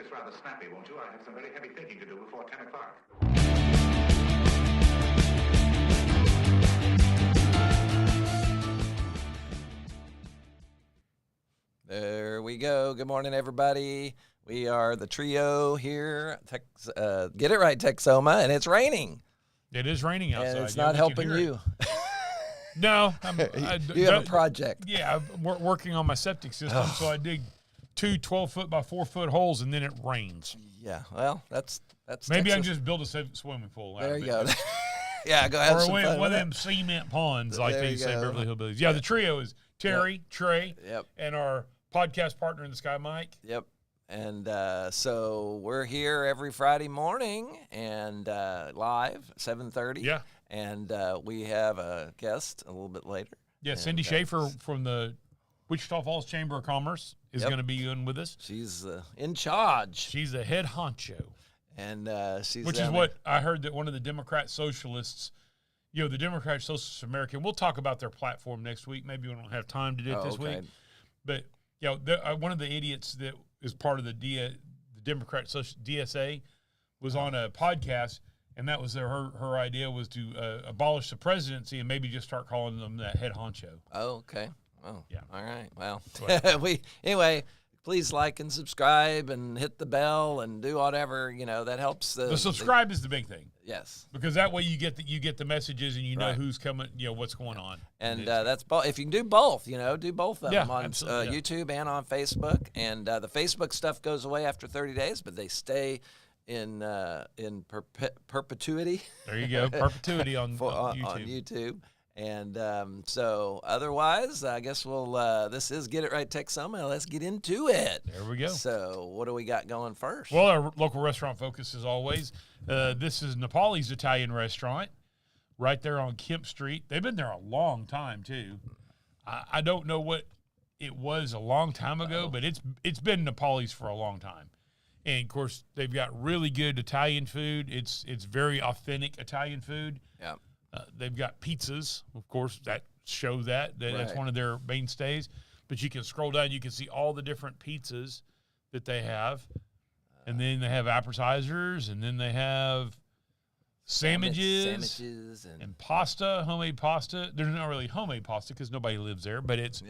this rather snappy, won't you? I have some very heavy thinking to do before 10 o'clock. There we go. Good morning, everybody. We are the trio here. Get it right, Texoma, and it's raining. It is raining outside. And it's not helping you. No. You have a project. Yeah, I'm working on my septic system, so I dig 2 12-foot by 4-foot holes, and then it rains. Yeah, well, that's maybe Texas. I can just build a swimming pool. There you go. Yeah, go have some fun one of with them cement ponds like they say Beverly Hillbillies. Yeah, the trio is Terry, Trey, and our podcast partner in the sky, Mike. Yep. And so we're here every Friday morning and live, 7:30. Yeah. And we have a guest a little bit later. Yeah, and, Cindy Shafer from the Wichita Falls Chamber of Commerce is going to be in with us. She's in charge. She's the head honcho. And she's which is what I heard that one of the Democrat socialists, the Democrat Socialist American, we'll talk about their platform next week. Maybe we don't have time to do it this week. But, one of the idiots that is part of the Democrat DSA was on a podcast, and that was her idea was to abolish the presidency and maybe just start calling them that head honcho. Oh, okay. Oh, yeah. All right. Well, anyway, please like and subscribe and hit the bell and do whatever, that helps. The subscribe is the big thing. Yes. Because that way you get the messages and you know who's coming, what's going on. And that's if you can do both, do both of them on absolutely. YouTube and on Facebook. And the Facebook stuff goes away after 30 days, but they stay in perpetuity. There you go, perpetuity on YouTube. On YouTube. And so otherwise, I guess this is Get It Right Texoma. Let's get into it. There we go. So what do we got going first? Well, our local restaurant focus as always. This is Napoli's Italian restaurant right there on Kemp Street. They've been there a long time, too. I don't know what it was a long time ago, but it's been Napoli's for a long time. And, of course, they've got really good Italian food. It's very authentic Italian food. Yeah. They've got pizzas, of course, that show that's one of their mainstays. But you can scroll down, you can see all the different pizzas that they have. And then they have appetizers, and then they have sandwiches and pasta, homemade pasta. There's not really homemade pasta because nobody lives there, but it's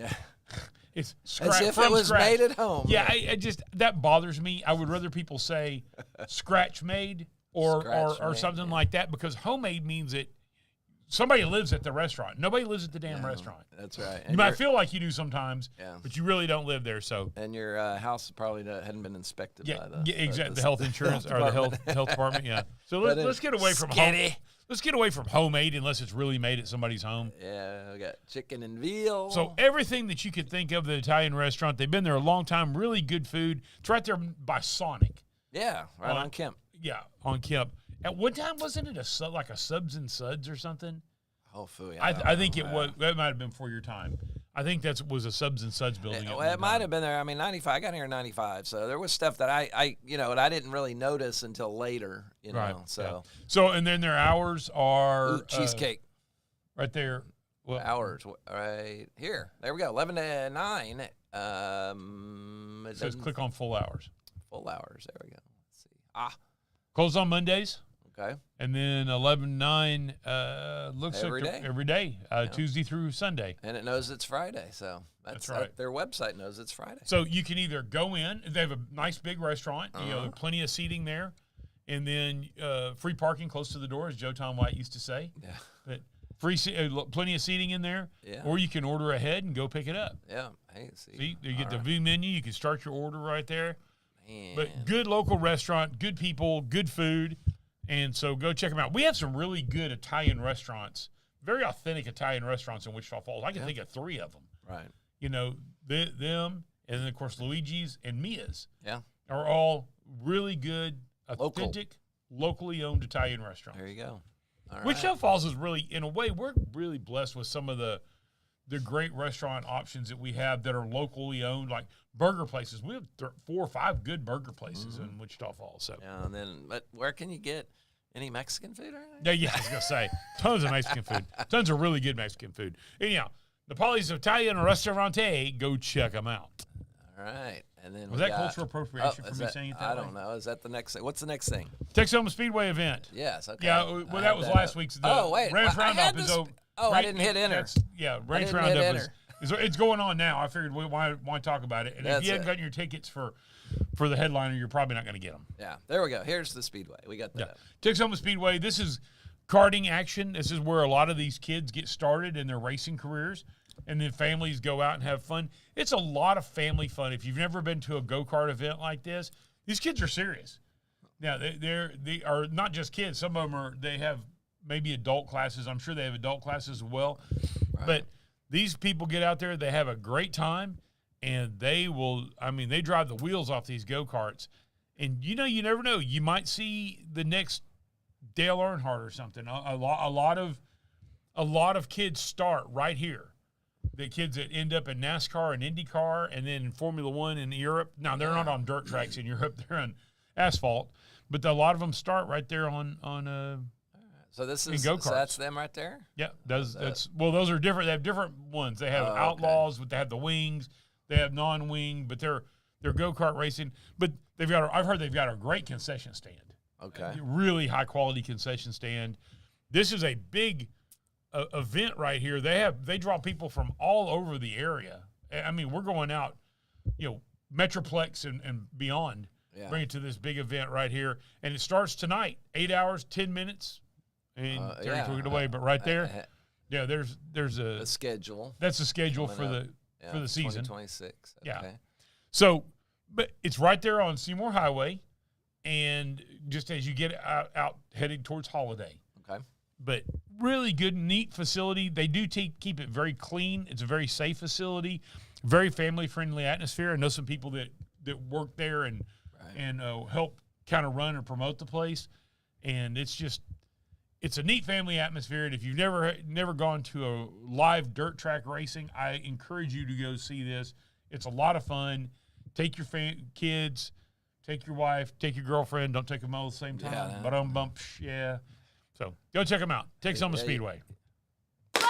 it's as if it was made at home. Yeah, I just that bothers me. I would rather people say scratch made or something like that, because homemade means that somebody lives at the restaurant. Nobody lives at the damn restaurant. That's right. And you might feel like you do sometimes, but you really don't live there. So, and your house probably hadn't been inspected by the health insurance or the health department. Yeah. So let's get away from home. Let's get away from homemade unless it's really made at somebody's home. Yeah, we got chicken and veal. So everything that you could think of the Italian restaurant, they've been there a long time. Really good food. It's right there by Sonic. Yeah, right on Kemp. Yeah, on Kemp. At one time, wasn't it like a Subs and Suds or something? Oh, phooey. I think it was. That might have been before your time. I think that was a Subs and Suds building. It might have been there. I mean, 95. I got here in 95, so there was stuff that I didn't really notice until later. So. Yeah. So, and then their hours are cheesecake. Right there. Well, hours right here. There we go. 11 to 9. It says click on full hours. Full hours. There we go. Let's see. Closed on Mondays. Okay. And then 11 to 9 looks every like every day, Tuesday through Sunday. And it knows it's Friday, so that's right. Their website knows it's Friday. So you can either go in. They have a nice big restaurant. There's plenty of seating there, and then free parking close to the door, as Joe Tom White used to say. Yeah. But plenty of seating in there. Yeah. Or you can order ahead and go pick it up. Yeah. Hey, see. See, you get the view menu. You can start your order right there. Man. But good local restaurant, good people, good food. And so go check them out. We have some really good Italian restaurants, very authentic Italian restaurants in Wichita Falls. I can think of 3 of them. Right. Them, and then, of course, Luigi's and Mia's are all really good, authentic, locally owned Italian restaurants. There you go. All right. Wichita Falls is really, in a way, we're really blessed with some of the great restaurant options that we have that are locally owned, like burger places. We have 4 or 5 good burger places in Wichita Falls. So and then, but where can you get any Mexican food or anything? Yeah, I was gonna say tons of Mexican food, tons of really good Mexican food. Anyhow, Napoli's Italian Restaurante, go check them out. All right. And then was that cultural appropriation for me saying it that I don't know. Is that the next thing? What's the next thing? Texoma Speedway event. Yes. Okay. Yeah. Well, that was last week's. Wait. Ranch Roundup is over. Oh, I didn't hit enter. Ranch Roundup is it's going on now. I figured why talk about it. And if you haven't gotten your tickets for the headliner, you're probably not going to get them. Yeah. There we go. Here's the Speedway. We got that. Yeah. Texoma Speedway. This is karting action. This is where a lot of these kids get started in their racing careers. And then families go out and have fun. It's a lot of family fun. If you've never been to a go-kart event like this, these kids are serious. Now, they are not just kids. Some of them they have maybe adult classes. I'm sure they have adult classes as well. Right. But these people get out there, they have a great time, and they drive the wheels off these go-karts. And, you never know. You might see the next Dale Earnhardt or something. A lot of kids start right here. The kids that end up in NASCAR and IndyCar and then in Formula One in Europe. Now, they're not on dirt tracks in Europe. They're on asphalt. But a lot of them start right there on so this is go-karts. So that's them right there? Yeah. Those are different. They have different ones. They have Outlaws, but they have the wings. They have non-wing, but they're go-kart racing. But I've heard they've got a great concession stand. Okay. A really high-quality concession stand. This is a big event right here. They draw people from all over the area. I mean, we're going out, Metroplex and beyond. Yeah. Bring it to this big event right here, and it starts tonight. 8 hours, 10 minutes, and Terry took it away. But right there, there's a schedule. That's the schedule for the season. 2026. Okay. Yeah. So, but it's right there on Seymour Highway, and just as you get out heading towards Holiday. Okay. But really good, neat facility. They do keep it very clean. It's a very safe facility, very family-friendly atmosphere. I know some people that work there and help kind of run and promote the place. And it's a neat family atmosphere. And if you've never gone to a live dirt track racing, I encourage you to go see this. It's a lot of fun. Take your kids, take your wife, take your girlfriend. Don't take them all at the same time. Yeah. So go check them out. Texoma Speedway. There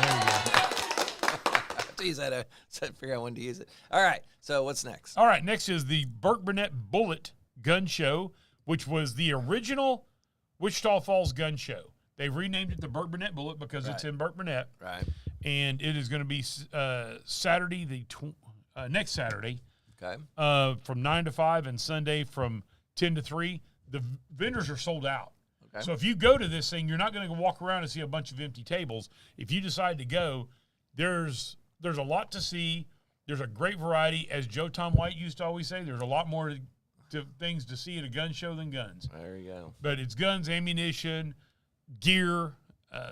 you go. Geez, I had to figure out when to use it. All right. So what's next? All right. Next is the Burkburnett Bullet Gun Show, which was the original Wichita Falls Gun Show. They renamed it the Burkburnett Bullet because it's in Burkburnett. Right. And it is going to be Saturday, next Saturday. Okay. From 9 to 5 and Sunday from 10 to 3. The vendors are sold out. Okay. So if you go to this thing, you're not going to walk around and see a bunch of empty tables. If you decide to go, there's a lot to see. There's a great variety. As Joe Tom White used to always say, there's a lot more to things to see at a gun show than guns. There you go. But it's guns, ammunition, gear.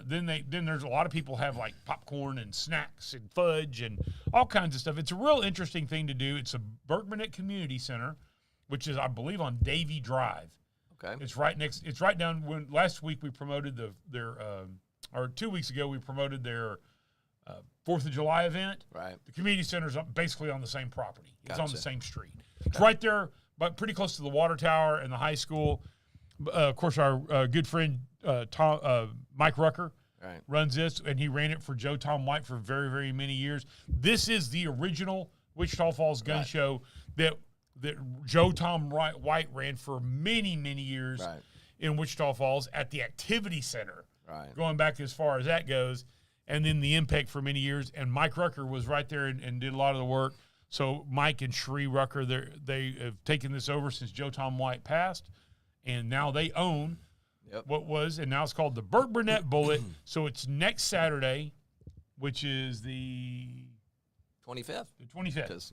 Then there's a lot of people have like popcorn and snacks and fudge and all kinds of stuff. It's a real interesting thing to do. It's a Burkburnett Community Center, which is, I believe, on Davie Drive. Okay. It's right down when last week we promoted or 2 weeks ago we promoted their 4th of July event. Right. The community center is basically on the same property. It's on the same street. Okay. It's right there, but pretty close to the water tower and the high school. Of course, our good friend Mike Rucker runs this, and he ran it for Joe Tom White for very, very many years. This is the original Wichita Falls Gun Show that Joe Tom White ran for many, many years in Wichita Falls at the Activity Center, going back as far as that goes, and then the Impact for many years. And Mike Rucker was right there and did a lot of the work. So Mike and Sheree Rucker, they have taken this over since Joe Tom White passed, and now they own and now it's called the Burkburnett Bullet. So it's next Saturday, which is the 25th. The 25th.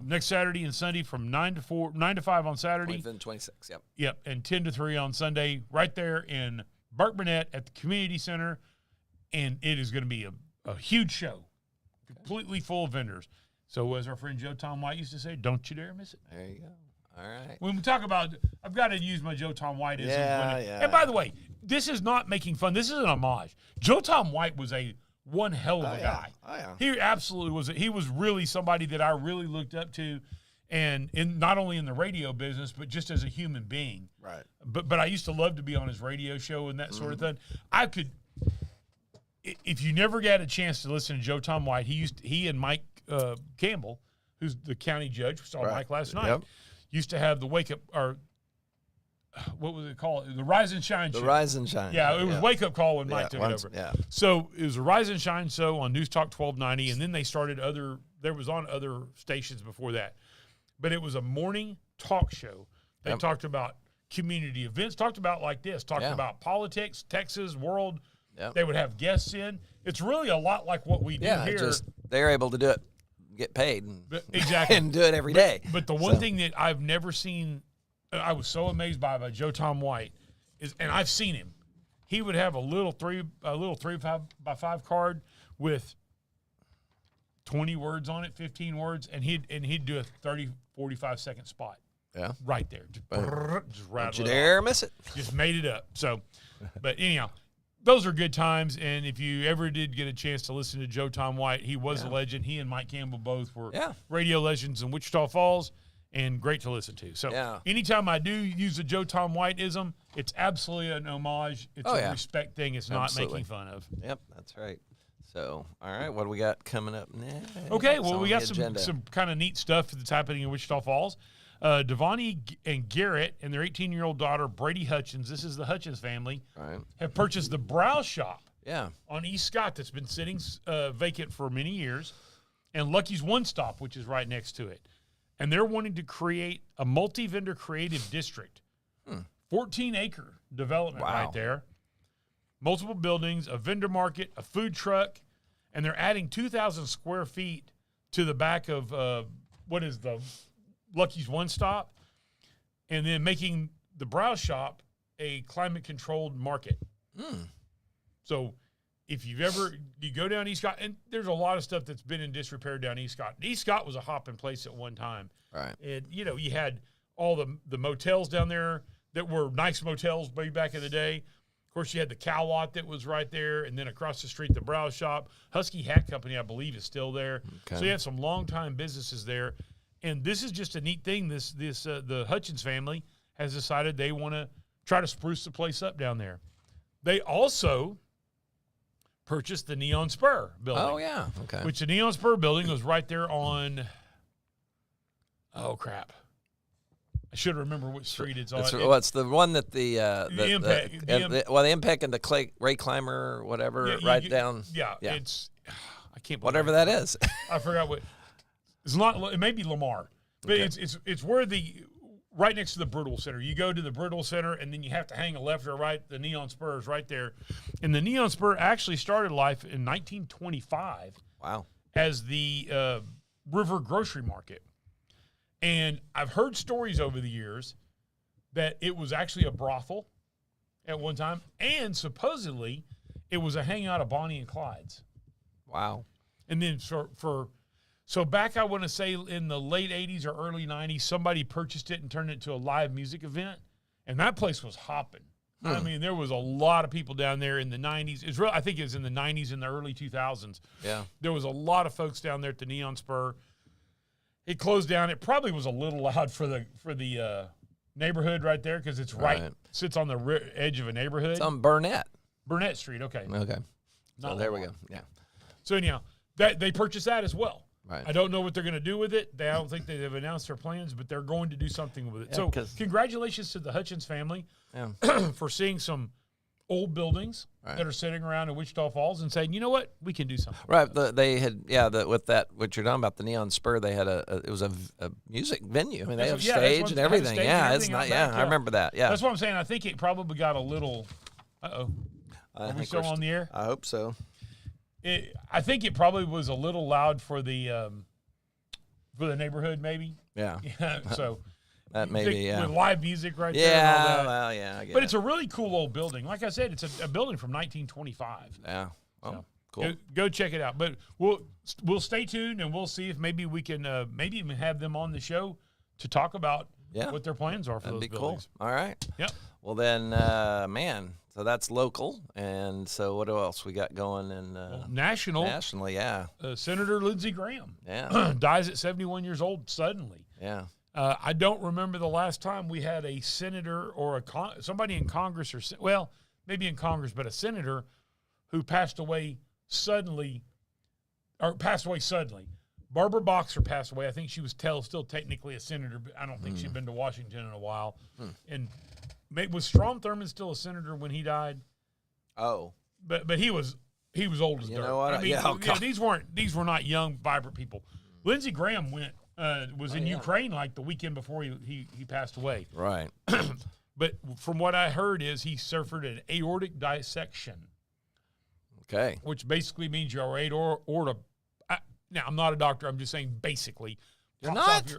Next Saturday and Sunday from 9 to 5 on Saturday. 25th and 26th, Yep, and 10 to 3 on Sunday, right there in Burkburnett at the Community Center. And it is going to be a huge show, completely full of vendors. So as our friend Joe Tom White used to say, don't you dare miss it. There you go. All right. When we talk about, I've got to use my Joe Tom White. And by the way, this is not making fun. This is an homage. Joe Tom White was one hell of a guy. Oh, yeah. He absolutely was. He was really somebody that I really looked up to, and not only in the radio business, but just as a human being. Right. But I used to love to be on his radio show and that sort of thing. if you never got a chance to listen to Joe Tom White, he and Mike Campbell, who's the county judge, we saw Mike last night, used to have the Wake Up, or what was it called? The Rise and Shine show. The Rise and Shine. Yeah, it was Wake Up Call when Mike took it over. Yeah. So it was a Rise and Shine show on News Talk 1290, and then they started there was on other stations before that. But it was a morning talk show. They talked about community events, talked about like this, talked about politics, Texas, world. Yep. They would have guests in. It's really a lot like what we do here. Just they're able to do it, get paid, exactly, and do it every day. But the one thing that I've never seen, I was so amazed by Joe Tom White, is, and I've seen him. He would have a little 3x5 card with 20 words on it, 15 words, and he'd do a 30, 45 second spot. Yeah, right there, just rattle Don't you dare miss it. Just made it up. So, but anyhow. Those are good times, and if you ever did get a chance to listen to Joe Tom White, he was a legend. He and Mike Campbell both were radio legends in Wichita Falls, and great to listen to. So anytime I do use a Joe Tom White-ism, it's absolutely an homage. It's a respect thing. It's not making fun of. Yep, that's right. So, all right, what do we got coming up next? Okay, well, we got some kind of neat stuff that's happening in Wichita Falls. Devani and Garrett and their 18-year-old daughter, Brady Hutchins, this is the Hutchins family, have purchased the Brow Shop on East Scott that's been sitting vacant for many years, and Lucky's One Stop, which is right next to it. And they're wanting to create a multi-vendor creative district, 14-acre development right there, multiple buildings, a vendor market, a food truck, and they're adding 2,000 square feet to the back of what is the Lucky's One Stop, and then making the Brow Shop a climate-controlled market. So if you go down East Scott, and there's a lot of stuff that's been in disrepair down East Scott. East Scott was a hopping place at one time. Right. And, you had all the motels down there that were nice motels way back in the day. Of course, you had the cow lot that was right there, and then across the street, the Brow Shop. Husky Hat Company, I believe, is still there. Okay. So you have some long-time businesses there. And this is just a neat thing. The Hutchins family has decided they want to try to spruce the place up down there. They also purchased the Neon Spur building. Oh, yeah. Okay. Which the Neon Spur building was right there on, oh, crap. I should remember which street it's on. It's the one that the Impact and the Ray Climber or whatever, down. Yeah, it's, I can't believe whatever that is. I forgot what. It's not. It may be Lamar, but it's where right next to the Brittle Center. You go to the Brittle Center, and then you have to hang a left or right. The Neon Spur is right there, and the Neon Spur actually started life in 1925. Wow! As the River Grocery Market, and I've heard stories over the years that it was actually a brothel at one time, and supposedly it was a hangout of Bonnie and Clyde's. Wow! And then So back, I want to say, in the late 80s or early 90s, somebody purchased it and turned it into a live music event, and that place was hopping. I mean, there was a lot of people down there in the 90s. I think it was in the 90s and the early 2000s. Yeah. There was a lot of folks down there at the Neon Spur. It closed down. It probably was a little loud for the neighborhood right there because it's sits on the edge of a neighborhood. It's on Burnett Street, okay. Okay. So there we go, yeah. So anyhow, they purchased that as well. Right. I don't know what they're going to do with it. I don't think they've announced their plans, but they're going to do something with it. So congratulations to the Hutchins family for seeing some old buildings that are sitting around in Wichita Falls and saying, you know what, we can do something. Right. They had, with that, what you're talking about, the Neon Spur, they had it was a music venue. I mean, they have stage and everything. Yeah, it's not. Yeah, I remember that. Yeah. That's what I'm saying. I think it probably got a little, Are we still on the air? I hope so. I think it probably was a little loud for the neighborhood, maybe. Yeah. So that maybe with live music right there. Yeah. And all that. Well, yeah. But it's a really cool old building. Like I said, it's a building from 1925. Yeah. Oh, so cool. Go check it out. But we'll stay tuned and we'll see if maybe we can maybe even have them on the show to talk about what their plans are for those buildings. Cool. All right. Yep. Well then, man. So that's local, and so what else we got going in nationally? Yeah, Senator Lindsey Graham, dies at 71 years old suddenly. Yeah, I don't remember the last time we had a senator or somebody in Congress maybe in Congress, but a senator who passed away suddenly. Barbara Boxer passed away. I think she was still technically a senator, but I don't think she'd been to Washington in a while. And was Strom Thurmond still a senator when he died? Oh, but he was old as dirt. You know what? I mean, these were not young, vibrant people. Lindsey Graham was in Ukraine like the weekend before he passed away. Right. But from what I heard is he suffered an aortic dissection. Okay. Which basically means your aorta. Now, I'm not a doctor. I'm just saying basically. You're not?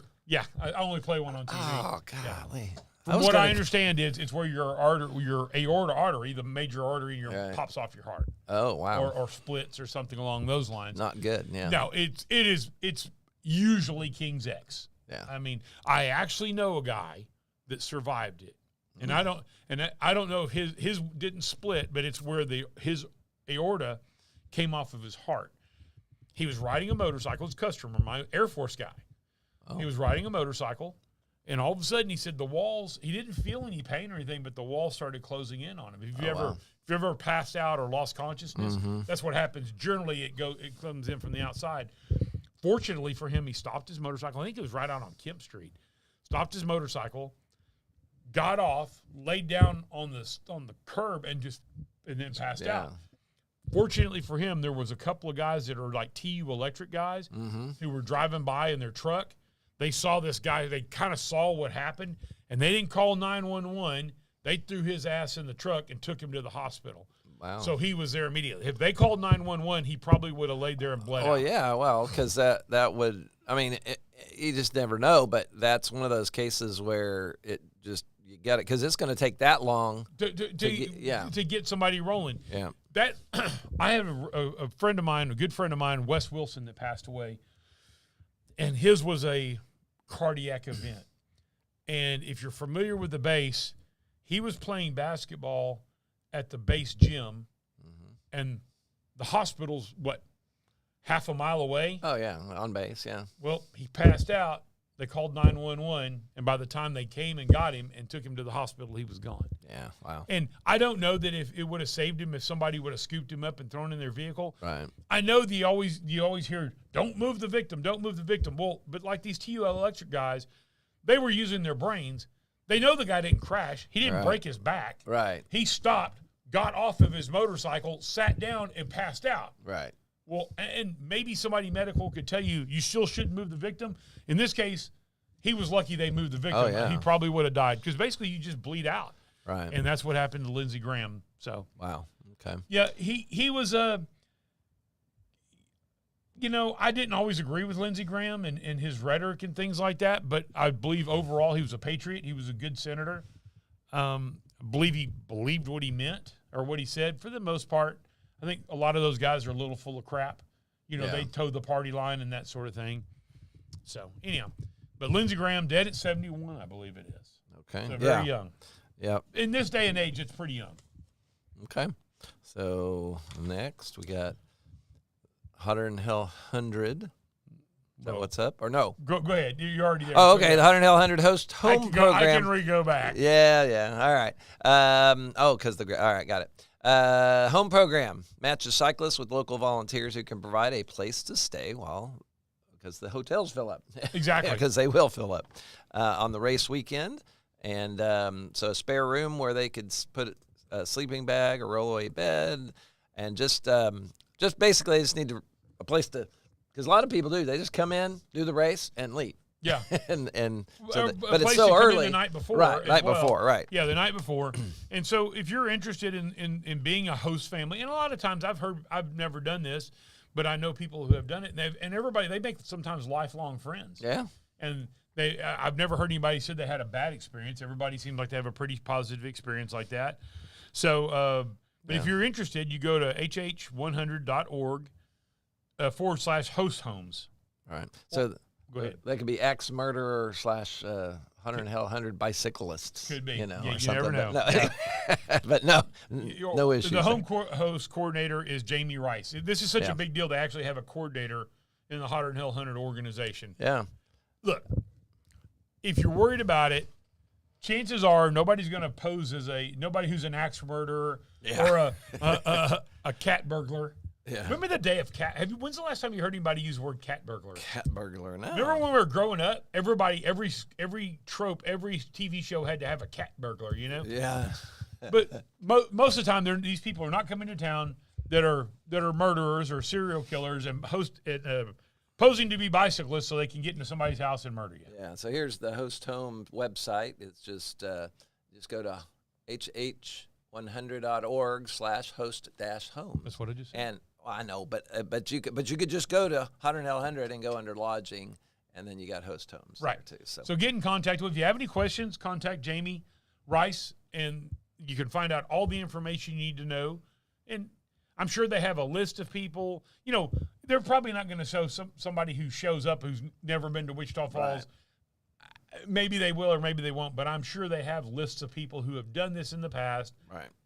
I only play one on TV. Oh, golly. Yeah. From what I understand is it's where your aorta artery, the major artery, pops off your heart. Oh, wow. Or splits or something along those lines. Not good, yeah. No, it's usually King's X. Yeah. I mean, I actually know a guy that survived it. And I don't know if his didn't split, but it's where his aorta came off of his heart. He was riding a motorcycle. It's a customer, my Air Force guy. Oh. He was riding a motorcycle, and all of a sudden he said the walls. He didn't feel any pain or anything, but the walls started closing in on him. If you ever passed out or lost consciousness, that's what happens. Generally, it comes in from the outside. Fortunately for him, he stopped his motorcycle. I think it was right out on Kemp Street. Stopped his motorcycle, got off, laid down on the curb, and then passed out. Fortunately for him, there was a couple of guys that are like TU Electric guys who were driving by in their truck. They saw this guy. They kind of saw what happened, and they didn't call 911. They threw his ass in the truck and took him to the hospital. Wow. So he was there immediately. If they called 911, he probably would have laid there and bled out. Oh, yeah, well, because that would – I mean, you just never know, but that's one of those cases where it just – you got it, because it's going to take that long to get somebody rolling. Yeah. That I have a friend of mine, a good friend of mine, Wes Wilson, that passed away, and his was a cardiac event. And if you're familiar with the base, he was playing basketball at the base gym, and the hospital's, half a mile away? Oh, yeah, on base, yeah. Well, he passed out. They called 911, and by the time they came and got him and took him to the hospital, he was gone. Yeah, wow. And I don't know that if it would have saved him if somebody would have scooped him up and thrown in their vehicle. Right. I know you always hear, don't move the victim, don't move the victim. Well, but like these TU Electric guys, they were using their brains. They know the guy didn't crash. He didn't break his back. Right. He stopped, got off of his motorcycle, sat down, and passed out. Right. Well, and maybe somebody medical could tell you still shouldn't move the victim. In this case, he was lucky they moved the victim. Oh, yeah. He probably would have died because basically you just bleed out. Right. And that's what happened to Lindsey Graham. So wow. Okay. Yeah, he was I didn't always agree with Lindsey Graham and his rhetoric and things like that, but I believe overall he was a patriot. He was a good senator. I believe he believed what he meant or what he said for the most part. I think a lot of those guys are a little full of crap. They toe the party line and that sort of thing. So, anyhow. But Lindsey Graham dead at 71, I believe it is. Okay. So very young. Yep. In this day and age, it's pretty young. Okay. So, next we got Hotter than Hell 100. Is that what's up? Or no? Go ahead. You're already there. Oh, okay. The Hotter than Hell 100 host home program. I can re-go back. Yeah. All right. All right, got it. Home program matches cyclists with local volunteers who can provide a place to stay because the hotels fill up. Exactly. Because they will fill up on the race weekend. And so a spare room where they could put a sleeping bag, a rollaway bed, and just basically they just need a place to, because a lot of people do. They just come in, do the race, and leave. Yeah. But it's so early. The night before. Right, before, right. Yeah, the night before. And so if you're interested in being a host family, and a lot of times I've never done this, but I know people who have done it, and everybody, they make sometimes lifelong friends. Yeah. And I've never heard anybody said they had a bad experience. Everybody seems like they have a pretty positive experience like that. So, if you're interested, you go to hh100.org /host homes. All right. So go ahead. That could be ex murderer / Hotter than Hell 100 bicyclists. Could be. You something. Never know. But no issues. The home host coordinator is Jamie Rice. This is such a big deal to actually have a coordinator in the Hotter than Hell 100 organization. Yeah. Look, if you're worried about it, chances are nobody's going to pose as nobody who's an axe murderer or a cat burglar. Yeah. Remember the day of cat? When's the last time you heard anybody use the word cat burglar? Cat burglar, no. Remember when we were growing up? Everybody, every trope, every TV show had to have a cat burglar, you know? Yeah. But most of the time, these people are not coming to town that are murderers or serial killers and posing to be bicyclists so they can get into somebody's house and murder you. Yeah. So here's the Host Home website. It's just go to hh100.org/host-home. That's what I just said. And I know, but you could just go to 100L100 and go under lodging, and then you got Host Homes right there too. So get in contact with. If you have any questions, contact Jamie Rice, and you can find out all the information you need to know. And I'm sure they have a list of people. You know, they're probably not going to show somebody who shows up who's never been to Wichita Falls. Right. Maybe they will or maybe they won't, but I'm sure they have lists of people who have done this in the past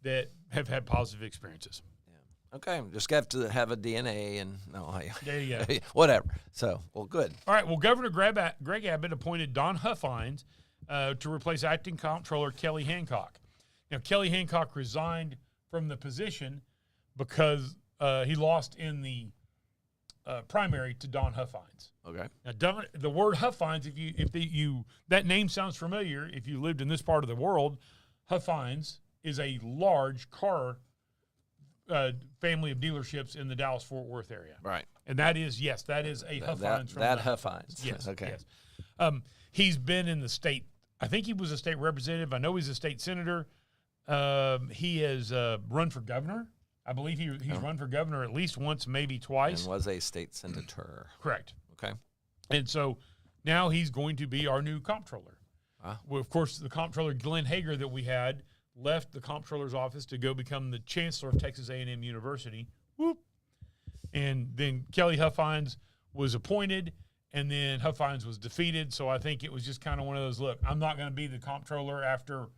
that have had positive experiences. Okay, just have to have a DNA and there you go. Whatever. So, well, good. All right. Well, Governor Greg Abbott appointed Don Huffines to replace acting comptroller Kelly Hancock. Now, Kelly Hancock resigned from the position because he lost in the primary to Don Huffines. Okay. Now, the word Huffines, if that name sounds familiar, if you lived in this part of the world, Huffines is a large car family of dealerships in the Dallas-Fort Worth area. Right. And that is a Huffines. That Huffines. Yes. Okay. Yes. He's been in the state. I think he was a state representative. I know he's a state senator. He has run for governor. I believe he's run for governor at least once, maybe twice. And was a state senator. Correct. Okay. And so now he's going to be our new comptroller. Well, of course, the comptroller, Glenn Hager, that we had, left the comptroller's office to go become the chancellor of Texas A&M University. Whoop. And then Kelly Huffines was appointed, and then Huffines was defeated. So I think it was just kind of one of those, look, I'm not going to be the comptroller after,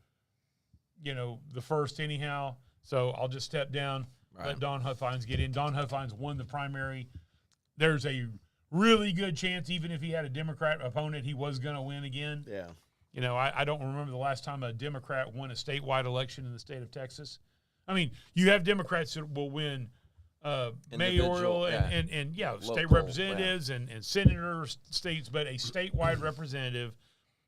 the first anyhow. So I'll just step down, let Don Huffines get in. Don Huffines won the primary. There's a really good chance, even if he had a Democrat opponent, he was going to win again. Yeah. I don't remember the last time a Democrat won a statewide election in the state of Texas. I mean, you have Democrats that will win mayoral and local, state representatives and senator states, but a statewide representative,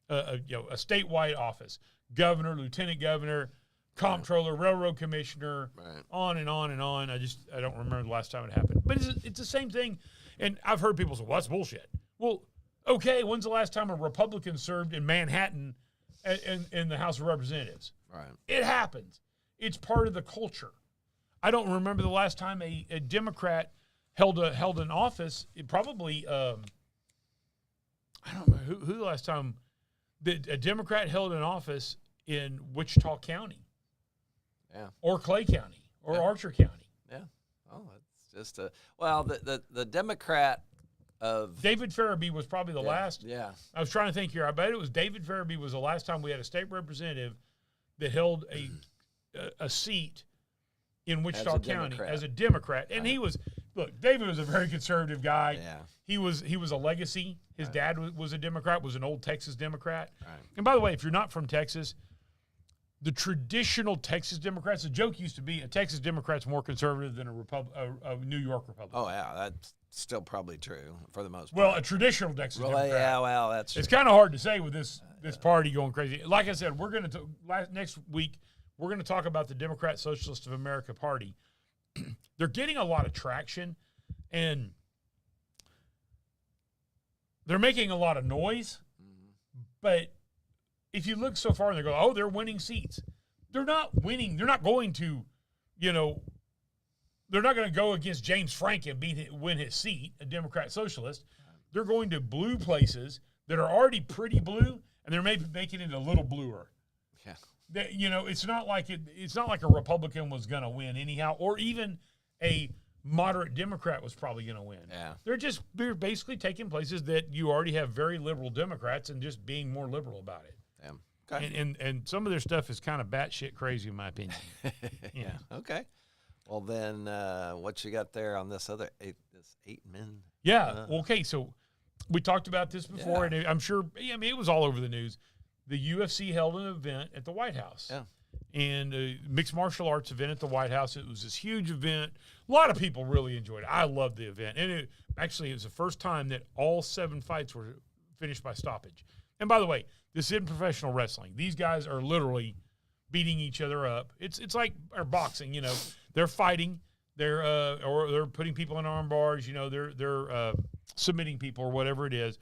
a statewide office, governor, lieutenant governor, comptroller, railroad commissioner, on and on and on. I don't remember the last time it happened. But it's the same thing. And I've heard people say, well, that's bullshit. Well, okay, when's the last time a Republican served in Manhattan in the House of Representatives? Right. It happens. It's part of the culture. I don't remember the last time a Democrat held an office. It probably I don't know who the last time a Democrat held an office in Wichita County. Yeah. Or Clay County or Archer County. Yeah. Oh, it's just the Democrat of David Farabee was probably the last. Yeah. I was trying to think here. I bet it was David Farabee was the last time we had a state representative that held a seat in Wichita County as a Democrat. And he was, David was a very conservative guy. Yeah. He was a legacy. His dad was a Democrat, was an old Texas Democrat. Right. And by the way, if you're not from Texas, the traditional Texas Democrats, the joke used to be a Texas Democrat's more conservative than a New York Republican. Oh, yeah, that's still probably true for the most part. Well, a traditional Texas Democrat. Yeah, well, that's true. It's kind of hard to say with this party going crazy. Like I said, we're going to next week we're going to talk about the Democrat Socialist of America Party. They're getting a lot of traction, and they're making a lot of noise. But if you look so far and they go, oh, they're winning seats. They're not winning. They're not going to, they're not going to go against James Frank and win his seat, a Democrat socialist. They're going to blue places that are already pretty blue, and they're maybe making it a little bluer. Yeah. It's not like a Republican was going to win anyhow, or even a moderate Democrat was probably going to win. Yeah. They're basically taking places that you already have very liberal Democrats and just being more liberal about it. Damn. Okay. And some of their stuff is kind of batshit crazy in my opinion. Yeah. Okay. Well then, what you got there on this other eight men? Yeah. Okay. So we talked about this before, and I'm sure. I mean, it was all over the news. the UFC held an event at the White House. Yeah. And a mixed martial arts event at the White House. It was this huge event. A lot of people really enjoyed it. I loved the event. And it was the first time that all 7 fights were finished by stoppage. And by the way, this isn't professional wrestling. These guys are literally beating each other up. It's like our boxing, you know. They're fighting. They're putting people in arm bars, you know, they're submitting people or whatever it is.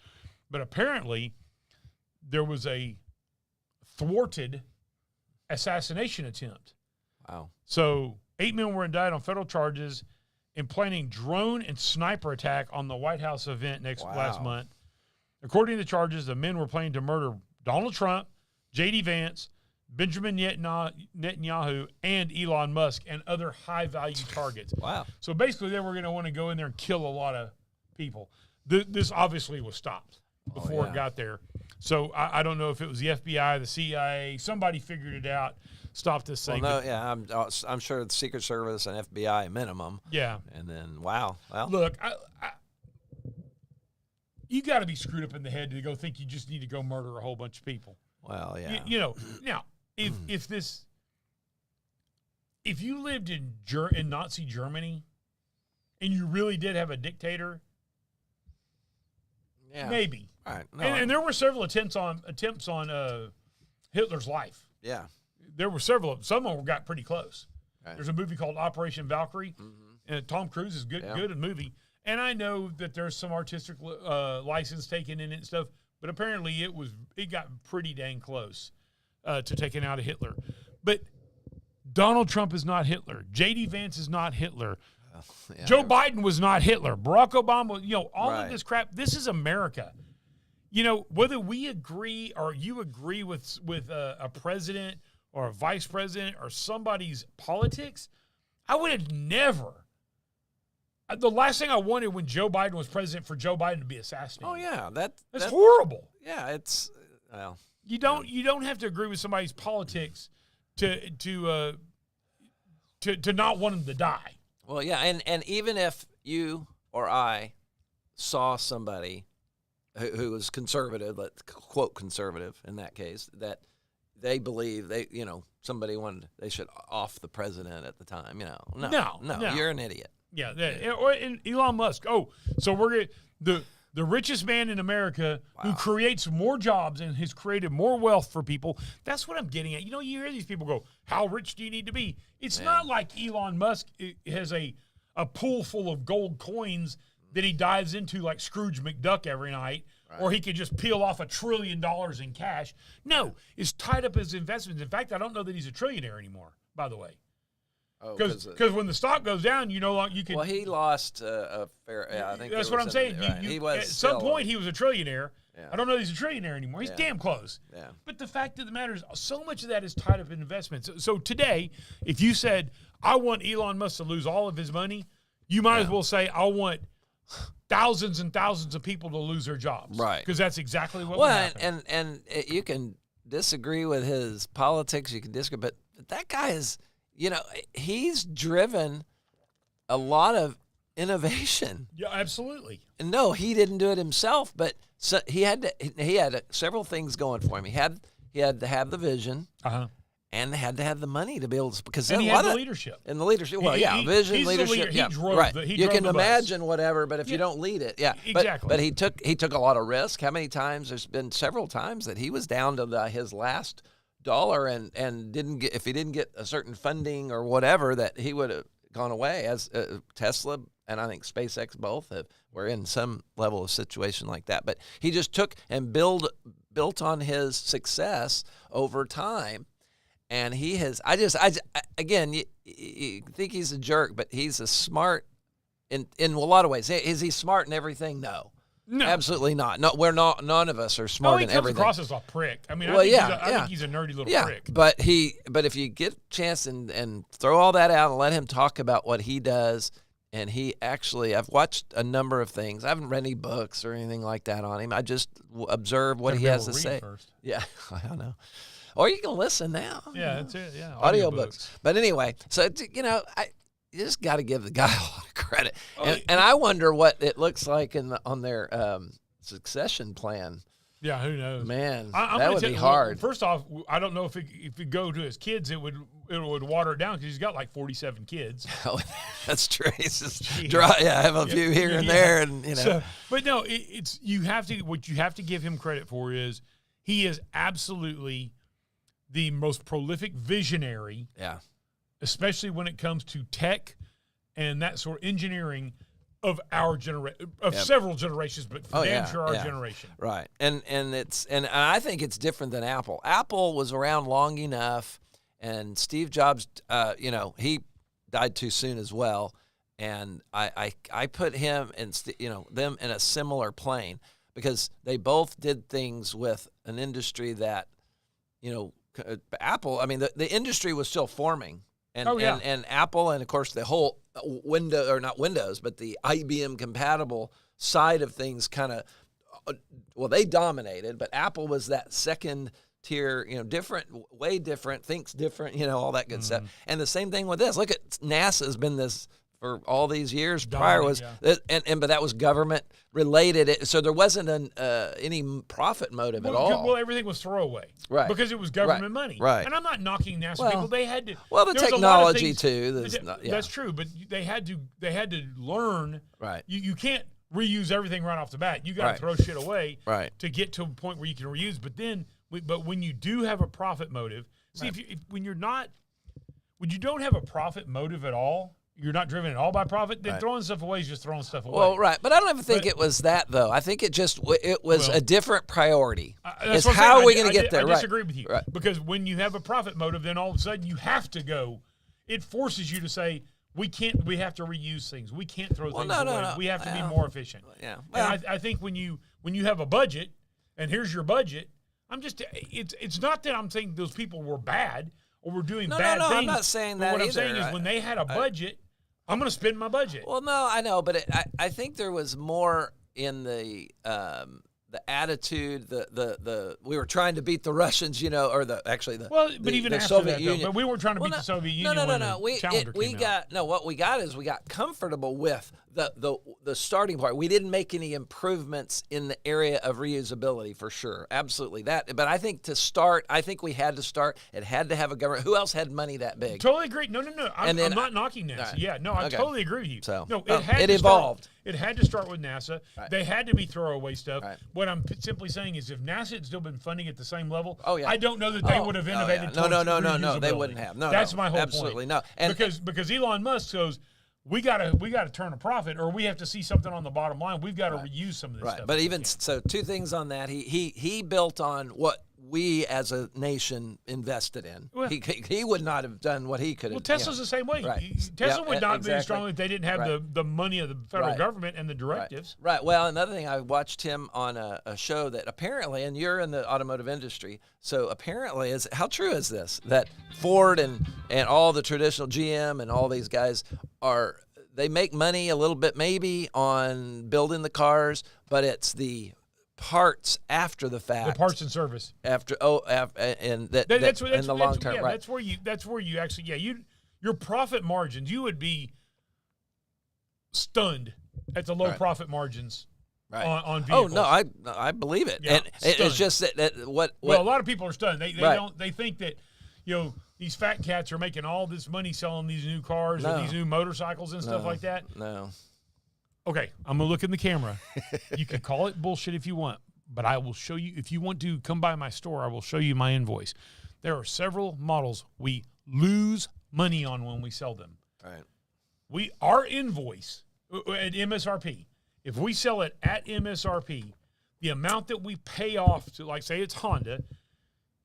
But apparently there was a thwarted assassination attempt. Wow. So 8 men were indicted on federal charges in planning drone and sniper attack on the White House event last month. According to the charges, the men were planning to murder Donald Trump, J.D. Vance, Benjamin Netanyahu, and Elon Musk, and other high-value targets. Wow. So basically they were going to want to go in there and kill a lot of people. This obviously was stopped before it got there. So I don't know if it was the FBI, the CIA, somebody figured it out, stopped this thing. Well, no, I'm sure the Secret Service and FBI minimum. Yeah. And then, wow. Well, look, you got to be screwed up in the head to go think you just need to go murder a whole bunch of people. Well, yeah. You know, now, if you lived in Nazi Germany and you really did have a dictator, maybe. All right. No, and there were several attempts on Hitler's life. Yeah. There were several of them. Some of them got pretty close. Right. There's a movie called Operation Valkyrie, and Tom Cruise is good in the movie. And I know that there's some artistic license taken in it and stuff, but apparently it got pretty dang close to taking out a Hitler. But Donald Trump is not Hitler. J.D. Vance is not Hitler. Joe Biden was not Hitler. Barack Obama, you know, all of this crap. This is America. You know, whether we agree or you agree with a president or a vice president or somebody's politics, I would have never. The last thing I wanted when Joe Biden was president for Joe Biden to be assassinated. Oh yeah, that's horrible. Yeah, it's well. You don't have to agree with somebody's politics to not want them to die. Well, yeah, and even if you or I saw somebody who was conservative, let's quote conservative in that case, that they believe somebody wanted they should off the president at the time, no, you're an idiot. Yeah, and Elon Musk. Oh, so we're the richest man in America who creates more jobs and has created more wealth for people. That's what I'm getting at. You know, you hear these people go, "How rich do you need to be?" It's not like Elon Musk has a pool full of gold coins that he dives into like Scrooge McDuck every night, or he could just peel off $1 trillion in cash. No, it's tied up his investments. In fact, I don't know that he's a trillionaire anymore, by the way. Because when the stock goes down, you can. Well, he lost a fair. Yeah, I think that's what I'm saying. He was at some point he was a trillionaire. Yeah. I don't know that he's a trillionaire anymore. He's damn close. Yeah. But the fact of the matter is, so much of that is tied up in investments. So today, if you said, "I want Elon Musk to lose all of his money," you might as well say, "I want thousands and thousands of people to lose their jobs." Right. Because that's exactly what would happen. And you can disagree with his politics. You can disagree, but that guy is. You know, he's driven a lot of innovation. Yeah, absolutely. And no, he didn't do it himself, but he had several things going for him. He had to have the vision, and had to have the money to be able to. Because he had the leadership. And the leadership, vision, leadership. He drove you can imagine whatever, but if you don't lead it, exactly. But he took a lot of risk. How many times? There's been several times that he was down to his last dollar and didn't get, if he didn't get a certain funding or whatever, that he would have gone away. As Tesla and I think SpaceX both were in some level of situation like that. But he just took and built on his success over time, and he has. Again, you think he's a jerk, but he's a smart in a lot of ways. Is he smart in everything? No. No, absolutely not. No, we're not. None of us are smart in everything. He comes across as a prick. I mean, I think he's a nerdy little prick. But if you get a chance and throw all that out and let him talk about what he does, and I've watched a number of things. I haven't read any books or anything like that on him. I just observe what he has to say. First. Yeah, I don't know. Or you can listen now. Yeah, that's it. Yeah, audiobooks. But anyway, so you just got to give the guy a lot of credit. And I wonder what it looks like on their succession plan. Yeah, who knows? Man, I'm that would be hard. First off, I don't know if it go to his kids, it would water it down because he's got like 47 kids. Oh, that's true. He's just have a few here and there, and So, but no, what you have to give him credit for is he is absolutely the most prolific visionary. Yeah. Especially when it comes to tech and that sort of engineering of our generation, several generations, but damn sure our generation. Right. And I think it's different than Apple. Apple was around long enough, and Steve Jobs, he died too soon as well. And I put him and them in a similar plane because they both did things with an industry that, Apple. I mean, the industry was still forming. And Apple, and of course the whole not Windows, but the IBM compatible side of things they dominated, but Apple was that second tier, different, way different, thinks different, all that good stuff. And the same thing with this. Look at NASA's been this for all these years. Prior was, but that was government related. So there wasn't any profit motive at all. Well, everything was throwaway, right? Because it was government money, right? And I'm not knocking NASA people. They had to. Well, the technology too. That's true, but they had to learn. Right. You can't reuse everything right off the bat. You got to throw shit away, to get to a point where you can reuse. But when you do have a profit motive, see when you don't have a profit motive at all. You're not driven at all by profit, then throwing stuff away is just throwing stuff away. Well, right. But I don't even think it was that, though. I think it was a different priority. It's how are we going to get there? I disagree with you. Right. Because when you have a profit motive, then all of a sudden you have to go. It forces you to say, we have to reuse things. We can't throw things away. No. We have to be more efficient. Yeah. Well, and I think when you have a budget, and here's your budget, it's not that I'm saying those people were bad or were doing bad things. No, I'm not saying that What either. I'm saying is when they had a budget, I'm going to spend my budget. Well, no, I know, but I think there was more in the attitude. We were trying to beat the Russians, even after the Soviet Union. But we weren't trying to beat the Soviet Union. No. What we got is we got comfortable with the starting part. We didn't make any improvements in the area of reusability for sure, absolutely that. But I think we had to start. It had to have a government. Who else had money that big? Totally agree. No. I'm not knocking NASA. Right. Yeah, no, I totally agree with you. So it evolved. It had to start with NASA. Right. They had to be throwaway stuff. Right. What I'm simply saying is if NASA had still been funding at the same level, I I don't know that they would have innovated. No, they wouldn't have. No, that's my whole absolutely point. No, because Elon Musk goes, we gotta turn a profit, or we have to see something on the bottom line. We've got to reuse some of this stuff. But even so, two things on that. He built on what we as a nation invested in. Well, he would not have done what he could have. Well, Tesla's the same way. Right. Tesla would not be as strong if they didn't have the money of the federal government and the directives. Right. Well, another thing, I watched him on a show that apparently, and you're in the automotive industry, so apparently, how true is this? That Ford and all the traditional GM and all these guys they make money a little bit maybe on building the cars, but it's the parts after the fact. The parts and service. That's in the long term. Yeah, right. That's where you actually your profit margins, you would be stunned at the low profit margins on vehicles. Oh no, I believe it. Yeah, and it's just that what well, a lot of people are stunned. They think that these fat cats are making all this money selling these new cars or these new motorcycles and stuff like that. No. Okay, I'm going to look in the camera. You can call it bullshit if you want, but I will show you. If you want to come by my store, I will show you my invoice. There are several models we lose money on when we sell them. Right. Our invoice at MSRP, if we sell it at MSRP, the amount that we pay off to, like, say it's Honda,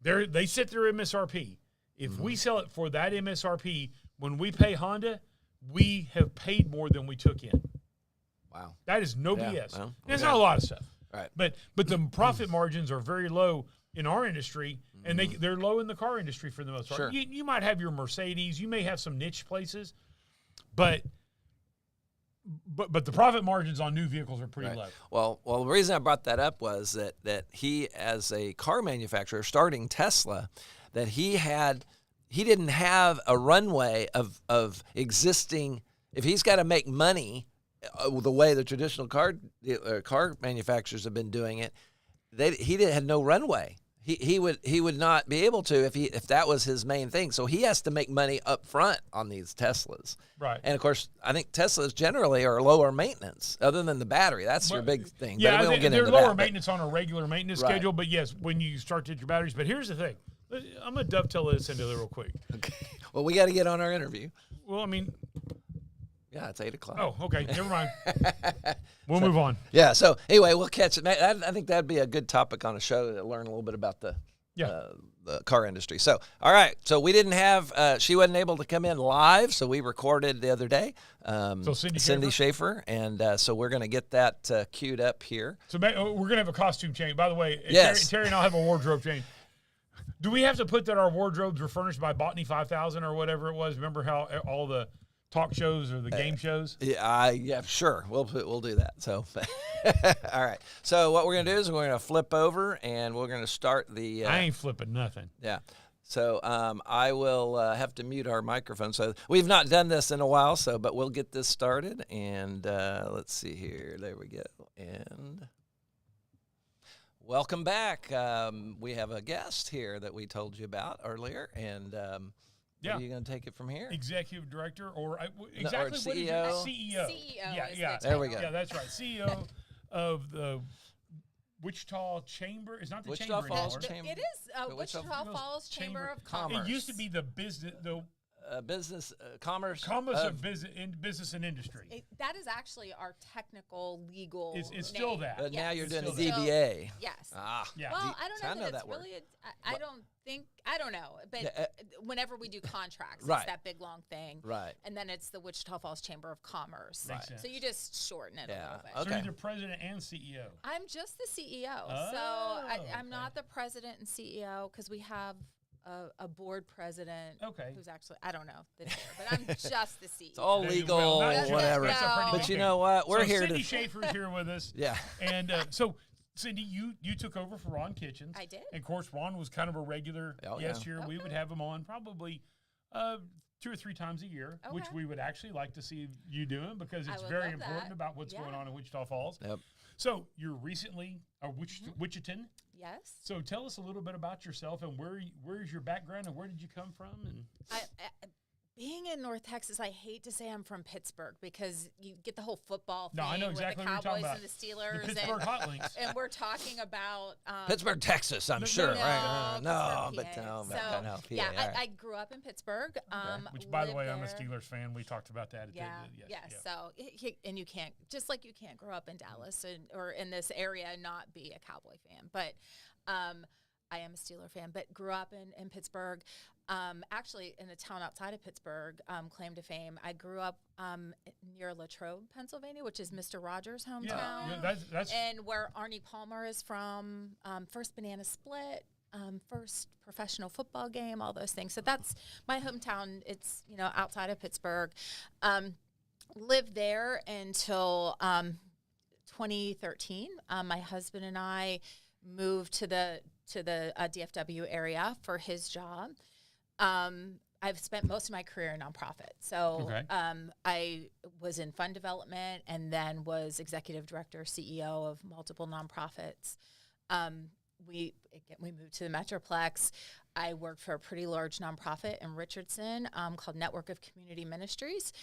they set their MSRP. If we sell it for that MSRP, when we pay Honda, we have paid more than we took in. Wow. That is no BS. Well, There's not a lot of stuff. Right. But the profit margins are very low in our industry, and they're low in the car industry for the most part. Sure. You might have your Mercedes, you may have some niche places, but the profit margins on new vehicles are pretty low. Well, the reason I brought that up was that he, as a car manufacturer starting Tesla, that he didn't have a runway of existing. If he's got to make money the way the traditional car manufacturers have been doing it, had no runway. He would not be able to if that was his main thing. So he has to make money up front on these Teslas. Right. And of course, I think Teslas generally are lower maintenance, other than the battery. That's your big thing. Yeah, but we don't get they're into lower that, maintenance on a regular maintenance schedule. But yes, when you start to hit your batteries. But here's the thing. I'm going to dovetail this into real quick. Okay. Well, we got to get on our interview. Well, I mean. Yeah, it's 8 o'clock. Oh, okay. Never mind. We'll move on. Yeah. So anyway, we'll catch it. I think that'd be a good topic on a show to learn a little bit about the car industry. So, all right. So we didn't have, she wasn't able to come in live, so we recorded the other day. So Cindy Shafer. And so we're going to get that queued up here. So we're going to have a costume change. By the way, yes. Terry and I'll have a wardrobe change. Do we have to put that our wardrobes were furnished by Botany 5000 or whatever it was? Remember how all the talk shows or the game shows? Yeah, sure. We'll do that. So, all right. So what we're going to do is we're going to flip over and we're going to start the. I ain't flipping nothing. Yeah. So I will have to mute our microphone. So we've not done this in a while. But we'll get this started and let's see here. There we go. And welcome back. We have a guest here that we told you about earlier, and. Are you going to take it from here? Executive director or exactly or what is CEO? CEO. CEO. Yeah. There we go. Yeah, that's right. CEO of the Wichita Chamber. It's not the Wichita Chamber Falls anymore. Chamber. It is Wichita Falls Chamber of Commerce. It used to be the business, business, commerce. Commerce of business and industry. That is actually our technical legal It's name. still that. But now you're doing the still DBA. Yes. Yeah. Well, I don't know I know that that it's word. really. I don't know. But whenever we do contracts, right. it's that big long thing. Right. And then it's the Wichita Falls Chamber of Commerce. Makes sense. So you just shorten it a little bit. So Okay. you're the president and CEO. I'm just the CEO. Oh, I'm not the president and CEO because we have a board president who's actually, I don't know, the chair, but I'm just the CEO. It's all legal, Well, whatever. that's a pretty But big you thing. know what? We're so here Cindy to. Shafer's here with us. Yeah. And so, Cindy, you took over for Ron Kitchens. I did. And of course, Ron was kind of a regular guest here. Okay. We would have him on probably 2 or 3 times a year, which we would actually like to see you doing because it's very important about what's going on in Wichita Falls. Yep. So you're recently a Wichitan. Yes. So tell us a little bit about yourself and where's your background and where did you come from? And being in North Texas, I hate to say I'm from Pittsburgh because you get the whole football thing I know exactly with the what you're talking Cowboys about. and the Steelers. The Pittsburgh Hot Links. And we're talking about Pittsburgh, Texas, I'm sure, right? No, but PA. PA, yeah, right. I grew up in Pittsburgh. Which, by the way, I'm a there. Steelers fan. We talked about that. Yes. So, and you can't, just like you can't grow up in Dallas or in this area and not be a Cowboy fan. But I am a Steeler fan, but grew up in Pittsburgh. Actually, in a town outside of Pittsburgh, claim to fame. I grew up near Latrobe, Pennsylvania, which is Mr. Rogers' hometown. Yeah, that's and where Arnie Palmer is from, first banana split, first professional football game, all those things. So that's my hometown. It's, outside of Pittsburgh. Lived there until 2013. My husband and I moved to the DFW area for his job. I've spent most of my career in nonprofit. So I was in fund development and then was executive director, CEO of multiple nonprofits. We moved to the Metroplex. I worked for a pretty large nonprofit in Richardson called Network of Community Ministries.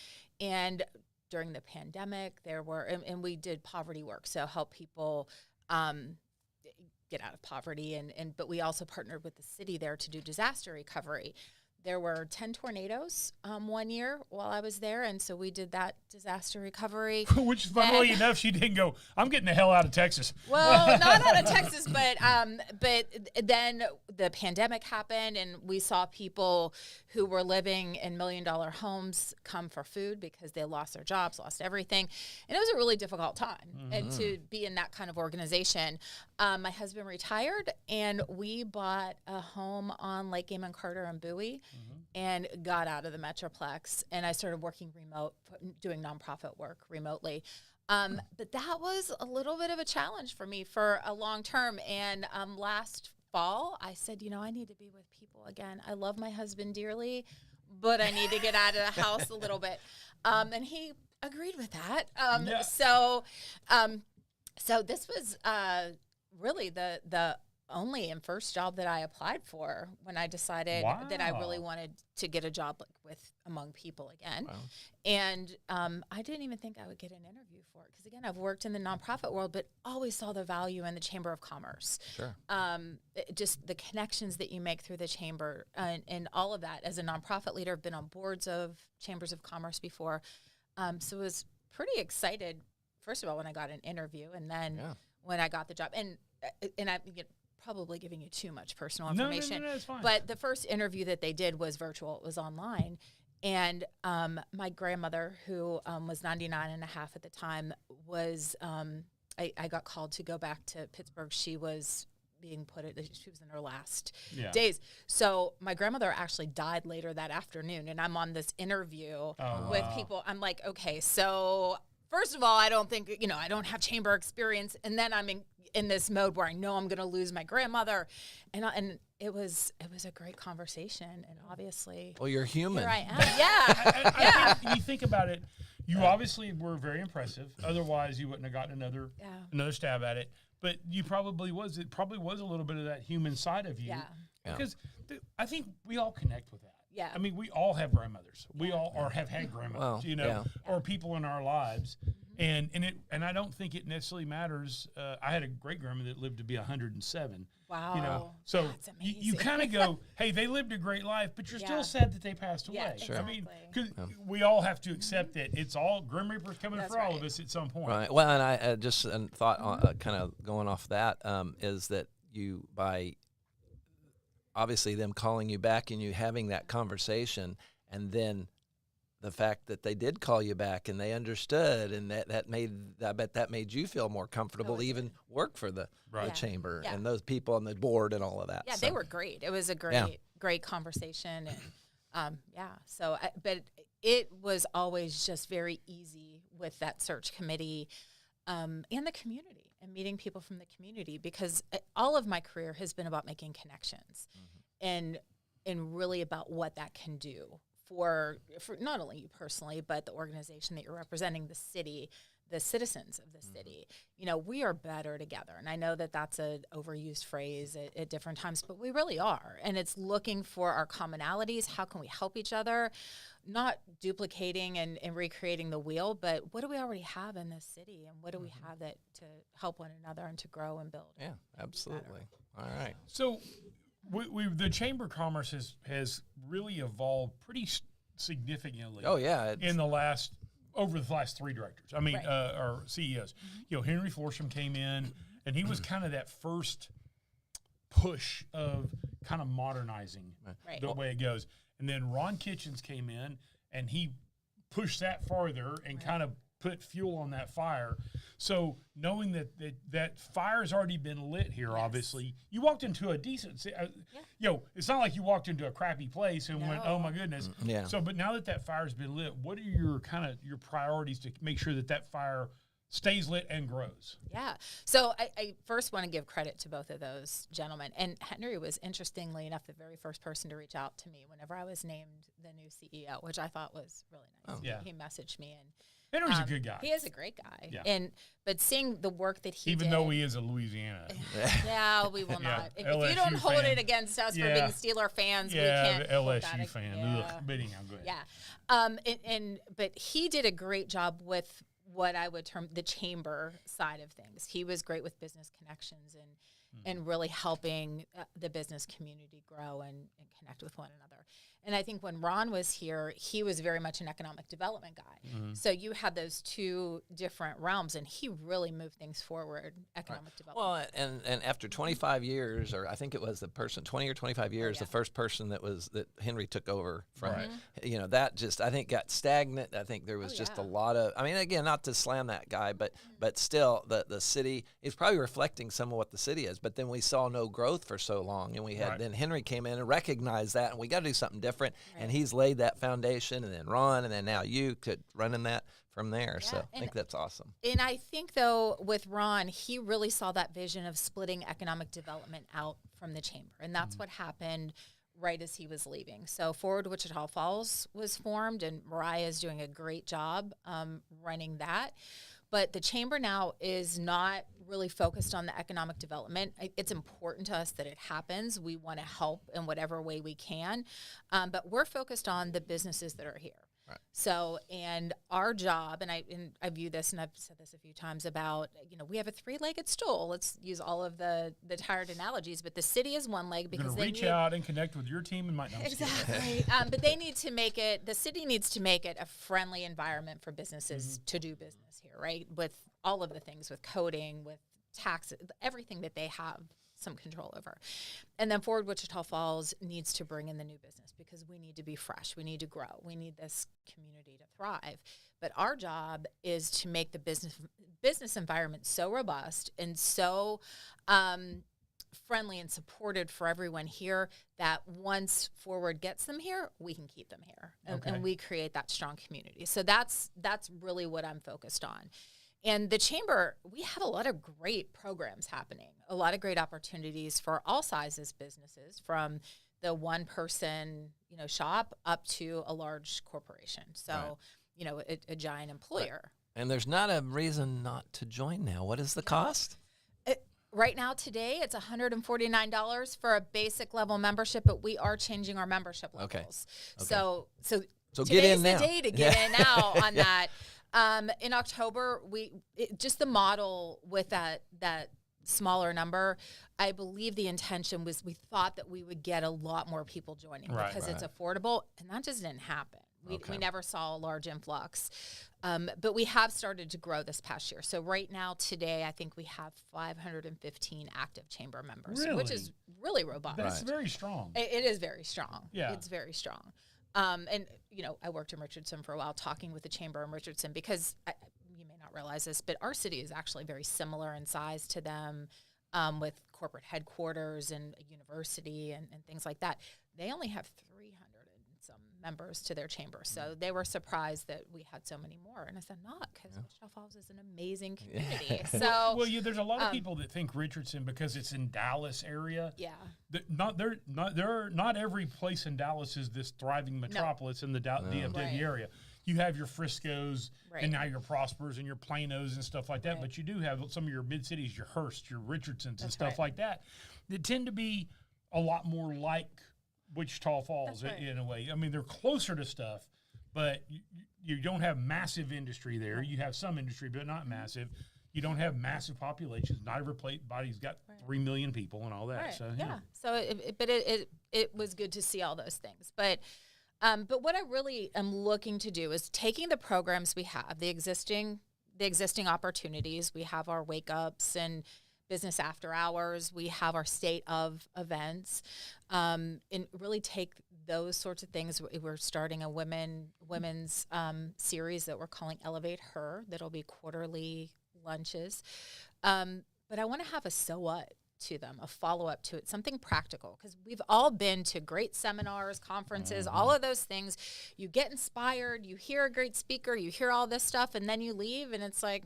And during the pandemic, and we did poverty work, so help people get out of poverty. But we also partnered with the city there to do disaster recovery. There were 10 tornadoes one year while I was there, and so we did that disaster recovery. Which, funnily enough, she didn't go, I'm getting the hell out of Texas. Well, not out of Texas, but then the pandemic happened, and we saw people who were living in $1 million homes come for food because they lost their jobs, lost everything. And it was a really difficult time and to be in that kind of organization. My husband retired, and we bought a home on Lake Game and Carter and Bowie. And got out of the Metroplex, and I started working remote, doing nonprofit work remotely. But that was a little bit of a challenge for me for a long term. And last fall, I said, I need to be with people again. I love my husband dearly, but I need to get out of the house a little bit. And he agreed with that. So this was really the only and first job that I applied for when I decided that I really wanted to get a job among people again. Wow. And I didn't even think I would get an interview for it because, again, I've worked in the nonprofit world, but always saw the value in the Chamber of Commerce. Sure. Just the connections that you make through the chamber and all of that. As a nonprofit leader, I've been on boards of chambers of commerce before. So I was pretty excited, first of all, when I got an interview, and then when I got the job. And I'm probably giving you too much personal information. No, it's fine. But the first interview that they did was virtual. It was online. And my grandmother, who was 99 and a half at the time, was I got called to go back to Pittsburgh. She was being she was in her last days. So my grandmother actually died later that afternoon. And I'm on this interview with people. I'm like, okay, so first of all, I don't think, I don't have chamber experience. And then I'm in this mode where I know I'm going to lose my grandmother. And it was a great conversation. And obviously, well, you're human. Here I am. Yeah. I think you think about it, you obviously were very impressive. Otherwise, you wouldn't have gotten another stab at it. But it probably was a little bit of that human side of you. Yeah. Because I think we all connect with that. Yeah. I mean, we all have grandmothers. We all have had grandmothers, or people in our lives. And I don't think it necessarily matters. I had a great grandmother that lived to be 107. Wow. So that's amazing. you kind of go, hey, they lived a great life, but you're still sad that they passed away. Sure. I mean, because we all have to accept that it's all Grim Reaper's coming for all of us at some point. Right. Well, and I just thought, kind of going off that, is that by obviously them calling you back and you having that conversation, and then the fact that they did call you back and they understood, and I bet that made you feel more comfortable to even work for the chamber and those people on the board and all of that. Yeah, they were great. It was a great conversation, and but it was always just very easy with that search committee and the community and meeting people from the community, because all of my career has been about making connections and really about what that can do for not only you personally, but the organization that you're representing, the city, the citizens of the city. We are better together. And I know that that's an overused phrase at different times, but we really are. And it's looking for our commonalities. How can we help each other? Not duplicating and recreating the wheel, but what do we already have in this city? And what do we have that to help one another and to grow and build? Yeah, absolutely. All right. So the Chamber of Commerce has really evolved pretty significantly. Oh yeah, over the last three directors. I mean, or CEOs. Henry Florsham came in, and he was kind of that first push of kind of modernizing the way it goes. And then Ron Kitchens came in, and he pushed that farther and kind of put fuel on that fire. So knowing that fire's already been lit here, obviously, you walked into a decent, it's not like you walked into a crappy place and went, oh my goodness. Yeah. So, but now that fire's been lit, what are your priorities to make sure that fire stays lit and grows? Yeah. So I first want to give credit to both of those gentlemen. And Henry was, interestingly enough, the very first person to reach out to me whenever I was named the new CEO, which I thought was really nice. Oh. Yeah. He messaged me, and Henry's a good guy. He is a great guy. Yeah. But seeing the work that he Even though he is a Louisiana. Yeah, we will not. If you don't hold it against us for being Steeler fans, we can't. Yeah, LSU fan. But anyhow, go ahead. Yeah. But he did a great job with what I would term the chamber side of things. He was great with business connections and really helping the business community grow and connect with one another. And I think when Ron was here, he was very much an economic development guy. Mm-hmm. So you had those two different realms, and he really moved things forward, economic development. Well, and after 25 years, or I think it was the person, 20 or 25 years, the first person that Henry took over from, that just, I think, got stagnant. I think there was just a lot of, I mean, again, not to slam that guy, but still, the city is probably reflecting some of what the city is. But then we saw no growth for so long, and we had, then Henry came in and recognized that, and we got to do something different. And he's laid that foundation, and then Ron, and then now you could run in that from there. So I think that's awesome. And I think, though, with Ron, he really saw that vision of splitting economic development out from the chamber. And that's what happened right as he was leaving. So Forward Wichita Falls was formed, and Mariah is doing a great job running that. But the chamber now is not really focused on the economic development. It's important to us that it happens. We want to help in whatever way we can. But we're focused on the businesses that are here. Right. So, and our job, and I view this, and I've said this a few times about, we have a 3-legged stool. Let's use all of the tired analogies, but the city is one leg because they reach out and connect with your team and might not. Exactly. But they need to make it, the city needs to make it a friendly environment for businesses to do business here, right? With all of the things, with coding, with taxes, everything that they have some control over. And then Forward Wichita Falls needs to bring in the new business because we need to be fresh. We need to grow. We need this community to thrive. But our job is to make the business environment so robust and so friendly and supported for everyone here that once Forward gets them here, we can keep them here. And we create that strong community. So that's really what I'm focused on. And the chamber, we have a lot of great programs happening, a lot of great opportunities for all sizes businesses, from the one-person, shop up to a large corporation. So, a giant employer. Right. And there's not a reason not to join now. What is the cost? Right now, today, it's $149 for a basic level membership, but we are changing our membership levels. Okay. So get in now. Today's the day to get in now on that. In October, just the model with that smaller number, I believe the intention was we thought that we would get a lot more people joining because it's affordable, and that just didn't happen. We never saw a large influx. But we have started to grow this past year. So right now, today, I think we have 515 active chamber members, which is really robust. That's very strong. It is very strong. Yeah. It's very strong. And, I worked in Richardson for a while talking with the chamber in Richardson because you may not realize this, but our city is actually very similar in size to them, with corporate headquarters and a university and things like that. They only have 300 and some members to their chamber. So they were surprised that we had so many more. And I said, not, because Wichita Falls is an amazing community. So there's a lot of people that think Richardson because it's in Dallas area. Yeah. Not every place in Dallas is this thriving metropolis in the DFW area. You have your Friscos and now your Prospers and your Planos and stuff like that. But you do have some of your mid-cities, your Hearst, your Richardsons and stuff like that tend to be a lot more like Wichita Falls in a way. I mean, they're closer to stuff, but you don't have massive industry there. You have some industry, but not massive. You don't have massive populations. Not everybody's got 3 million people and all that. Right. So So, it was good to see all those things. But what I really am looking to do is taking the programs we have, the existing opportunities. We have our wake ups and business after hours. We have our state of events, and really take those sorts of things. We're starting a women's series that we're calling Elevate Her. That'll be quarterly lunches. But I want to have a so what to them, a follow-up to it, something practical, because we've all been to great seminars, conferences, all of those things. You get inspired, you hear a great speaker, you hear all this stuff, and then you leave, and it's like,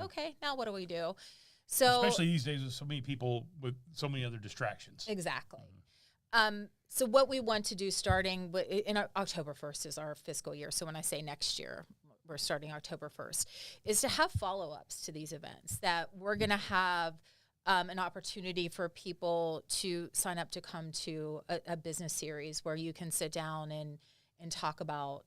okay, now what do we do? So, especially these days with so many people with so many other distractions. Exactly. So what we want to do starting in October 1st is our fiscal year. So when I say next year, we're starting October 1st, is to have follow-ups to these events, that we're going to have an opportunity for people to sign up to come to a business series where you can sit down and talk about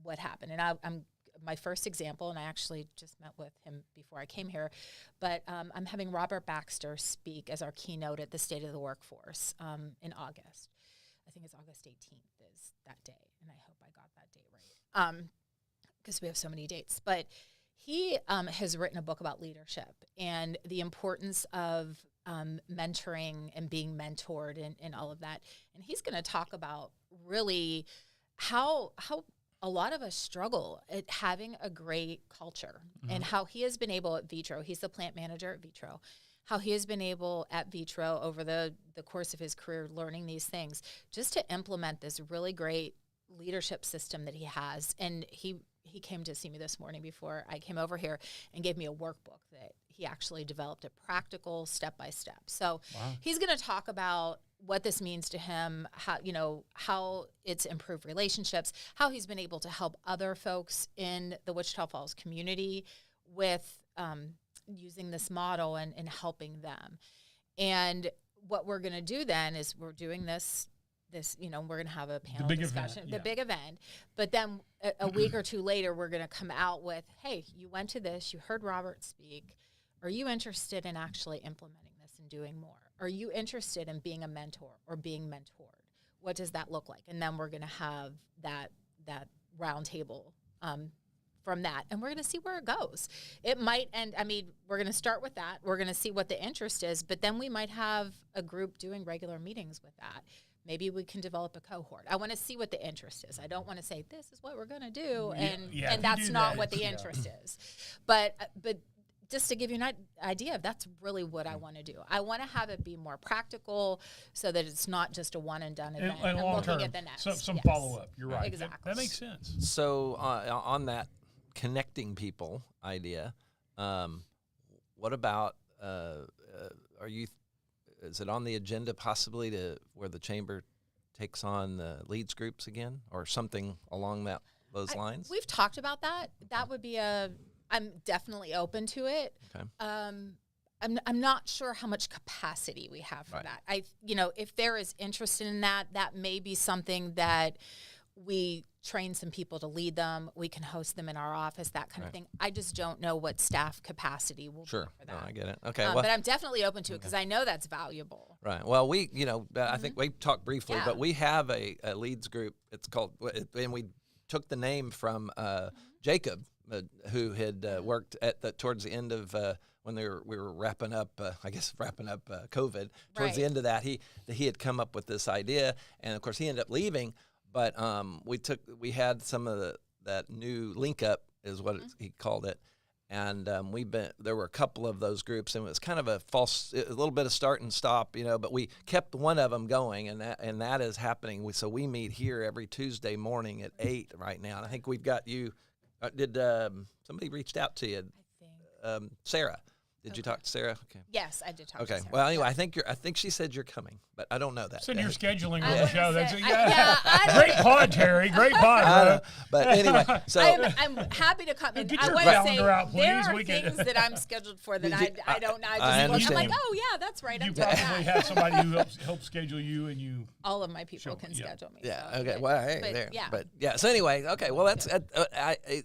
what happened. And I'm my first example, and I actually just met with him before I came here, but I'm having Robert Baxter speak as our keynote at the State of the Workforce in August. I think it's August 18th is that day, and I hope I got that date right, because we have so many dates. But he has written a book about leadership and the importance of mentoring and being mentored and all of that. And he's going to talk about really how a lot of us struggle at having a great culture, and how he has been able at Vitro, he's the plant manager at Vitro, how he has been able at Vitro over the course of his career learning these things, just to implement this really great leadership system that he has. And he came to see me this morning before I came over here and gave me a workbook that he actually developed, a practical step-by-step. So he's going to talk about what this means to him, how it's improved relationships, how he's been able to help other folks in the Wichita Falls community with using this model and helping them. And what we're going to do then is we're doing this, we're going to have a panel discussion, the big event. But then a week or two later, we're going to come out with, hey, you went to this, you heard Robert speak. Are you interested in actually implementing this and doing more? Are you interested in being a mentor or being mentored? What does that look like? And then we're going to have that round table from that, and we're going to see where it goes. It might end, we're going to start with that. We're going to see what the interest is, but then we might have a group doing regular meetings with that. Maybe we can develop a cohort. I want to see what the interest is. I don't want to say, this is what we're going to do, and that's not what the interest is. But just to give you an idea of that's really what I want to do. I want to have it be more practical so that it's not just a one-and-done event. And long term, at the next. Some follow-up. You're right. Exactly. That makes sense. So on that connecting people idea, what about, is it on the agenda possibly to where the chamber takes on the leads groups again or something along those lines? We've talked about that. That would be I'm definitely open to it. Okay. I'm not sure how much capacity we have for that. If there is interest in that, that may be something that we train some people to lead them. We can host them in our office, that kind of thing. I just don't know what staff capacity will be for that. No, I get it. Okay. But I'm definitely open to it because I know that's valuable. Right. Well, I think we talked briefly, but we have a leads group. It's called, and we took the name from Jacob, who had worked towards the end of when we were wrapping up COVID. Towards the end of that, he had come up with this idea, and of course he ended up leaving. But we had some of that new link up is what he called it, and there were a couple of those groups, and it was kind of a little bit of start and stop, but we kept one of them going, and that is happening. So we meet here every Tuesday morning at 8 right now, and I think we've got you. Did somebody reached out to you? I think Sarah. Did you talk to Sarah? Okay. Yes, I did talk to Sarah. Okay. Well, anyway, I think she said you're coming, but I don't know that. So you're scheduling on the show. Great pod, Terry. Great pod. But anyway, so I'm happy to come. Get I your want to say calendar out, please. there are things that I'm scheduled for that I don't know. I'm like, oh yeah, that's right. You probably have somebody who helps schedule you, and you. All of my people can schedule me. Yeah. So, okay. Well, hey, there. Yeah. But yeah. So anyway, okay. Well, that's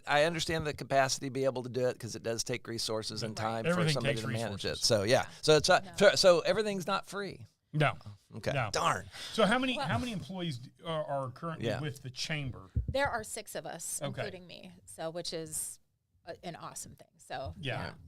I understand the capacity to be able to do it because it does take resources and time for somebody to manage it. So yeah. So it's so everything's not free. No. Okay. No. Darn. So how many employees are currently with the chamber? There are 6 of us, including me. So which is an awesome thing. So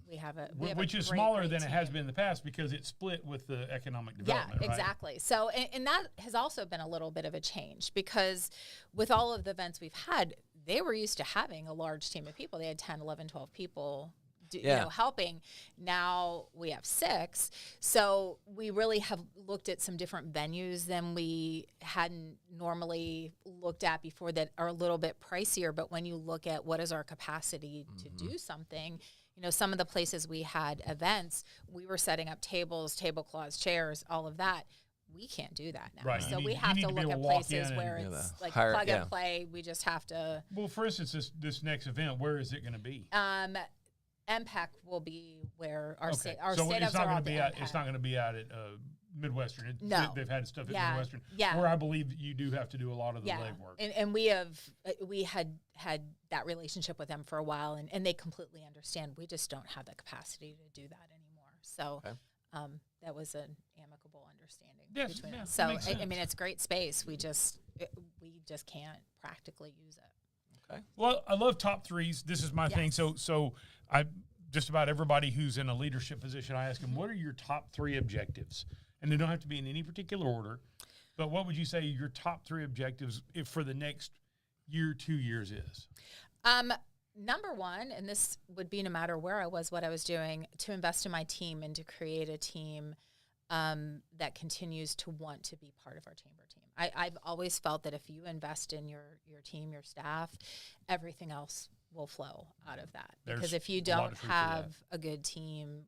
we have which is smaller than it has been in the past because it's split with the economic development. Yeah, exactly. Right? So and that has also been a little bit of a change because with all of the events we've had, they were used to having a large team of people. They had 10, 11, 12 people helping. Now we have 6. So we really have looked at some different venues than we hadn't normally looked at before that are a little bit pricier. But when you look at what is our capacity to do something, some of the places we had events, we were setting up tables, tablecloths, chairs, all of that. We can't do that now. Right. So we have to look at places where it's like plug and play. We just have to. Well, for instance, this next event, where is it going to be? MPAC will be where our state so it's not going to be out. It's not going to be out at Midwestern. No, they've had stuff at Midwestern. Yeah, where I believe that you do have to do a lot of the legwork. And we had that relationship with them for a while, and they completely understand. We just don't have the capacity to do that anymore. So that was an amicable understanding between us. So it's great space. We just can't practically use it. Okay. Well, I love top threes. This is my thing. So I just about everybody who's in a leadership position, I ask them, what are your top 3 objectives? And they don't have to be in any particular order, but what would you say your top 3 objectives for the next year, 2 years is? Number 1, and this would be no matter where I was, what I was doing, to invest in my team and to create a team that continues to want to be part of our chamber team. I've always felt that if you invest in your team, your staff, everything else will flow out of that. Because if you don't have a good team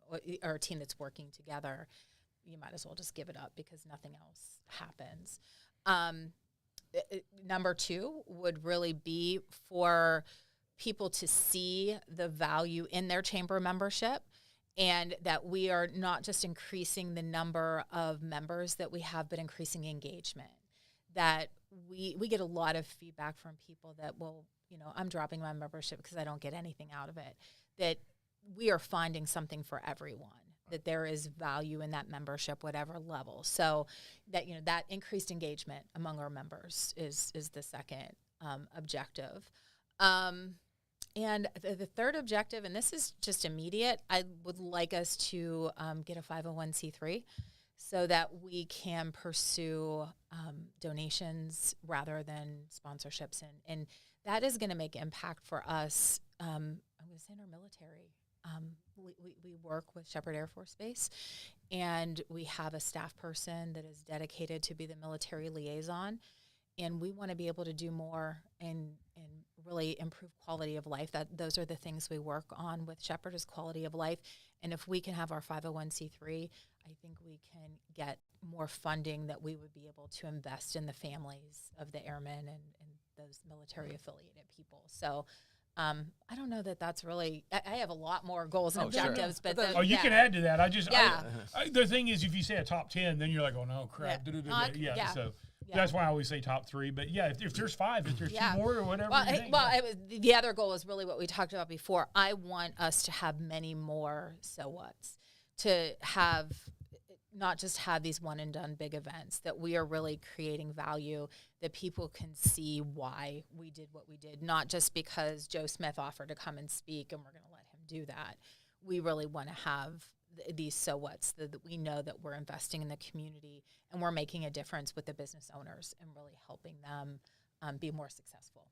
or a team that's working together, you might as well just give it up because nothing else happens. Number 2 would really be for people to see the value in their chamber membership, and that we are not just increasing the number of members that we have, but increasing engagement. That we get a lot of feedback from people that, well, I'm dropping my membership because I don't get anything out of it. That we are finding something for everyone, that there is value in that membership, whatever level. So that, that increased engagement among our members is the second objective. And the third objective, and this is just immediate, I would like us to get a 501c3 so that we can pursue donations rather than sponsorships. And that is going to make impact for us. I'm going to say in our military. We work with Shepherd Air Force Base, and we have a staff person that is dedicated to be the military liaison. And we want to be able to do more and really improve quality of life. Those are the things we work on with Shepherd, is quality of life. And if we can have our 501c3, I think we can get more funding that we would be able to invest in the families of the airmen and those military affiliated people. So I don't know that that's really, I have a lot more goals and objectives, sure. but you can add to that. The thing is, if you say a top 10, then you're like, oh no, crap. So that's why I always say top 3. But if there's 5, if there's 2 more or whatever. The other goal is really what we talked about before. I want us to have many more so what's, to have, not just have these one and done big events, that we are really creating value, that people can see why we did what we did, not just because Joe Smith offered to come and speak and we're going to let him do that. We really want to have these so what's, that we know that we're investing in the community and we're making a difference with the business owners and really helping them be more successful.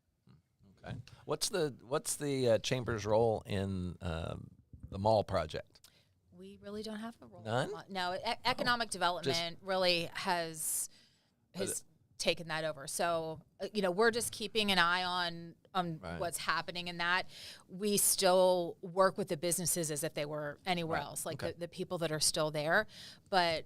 Okay. What's the chamber's role in the mall project? We really don't have a role. None? No, economic development really has taken that over. So, we're just keeping an eye on what's happening in that. We still work with the businesses as if they were anywhere else, like the people that are still there. But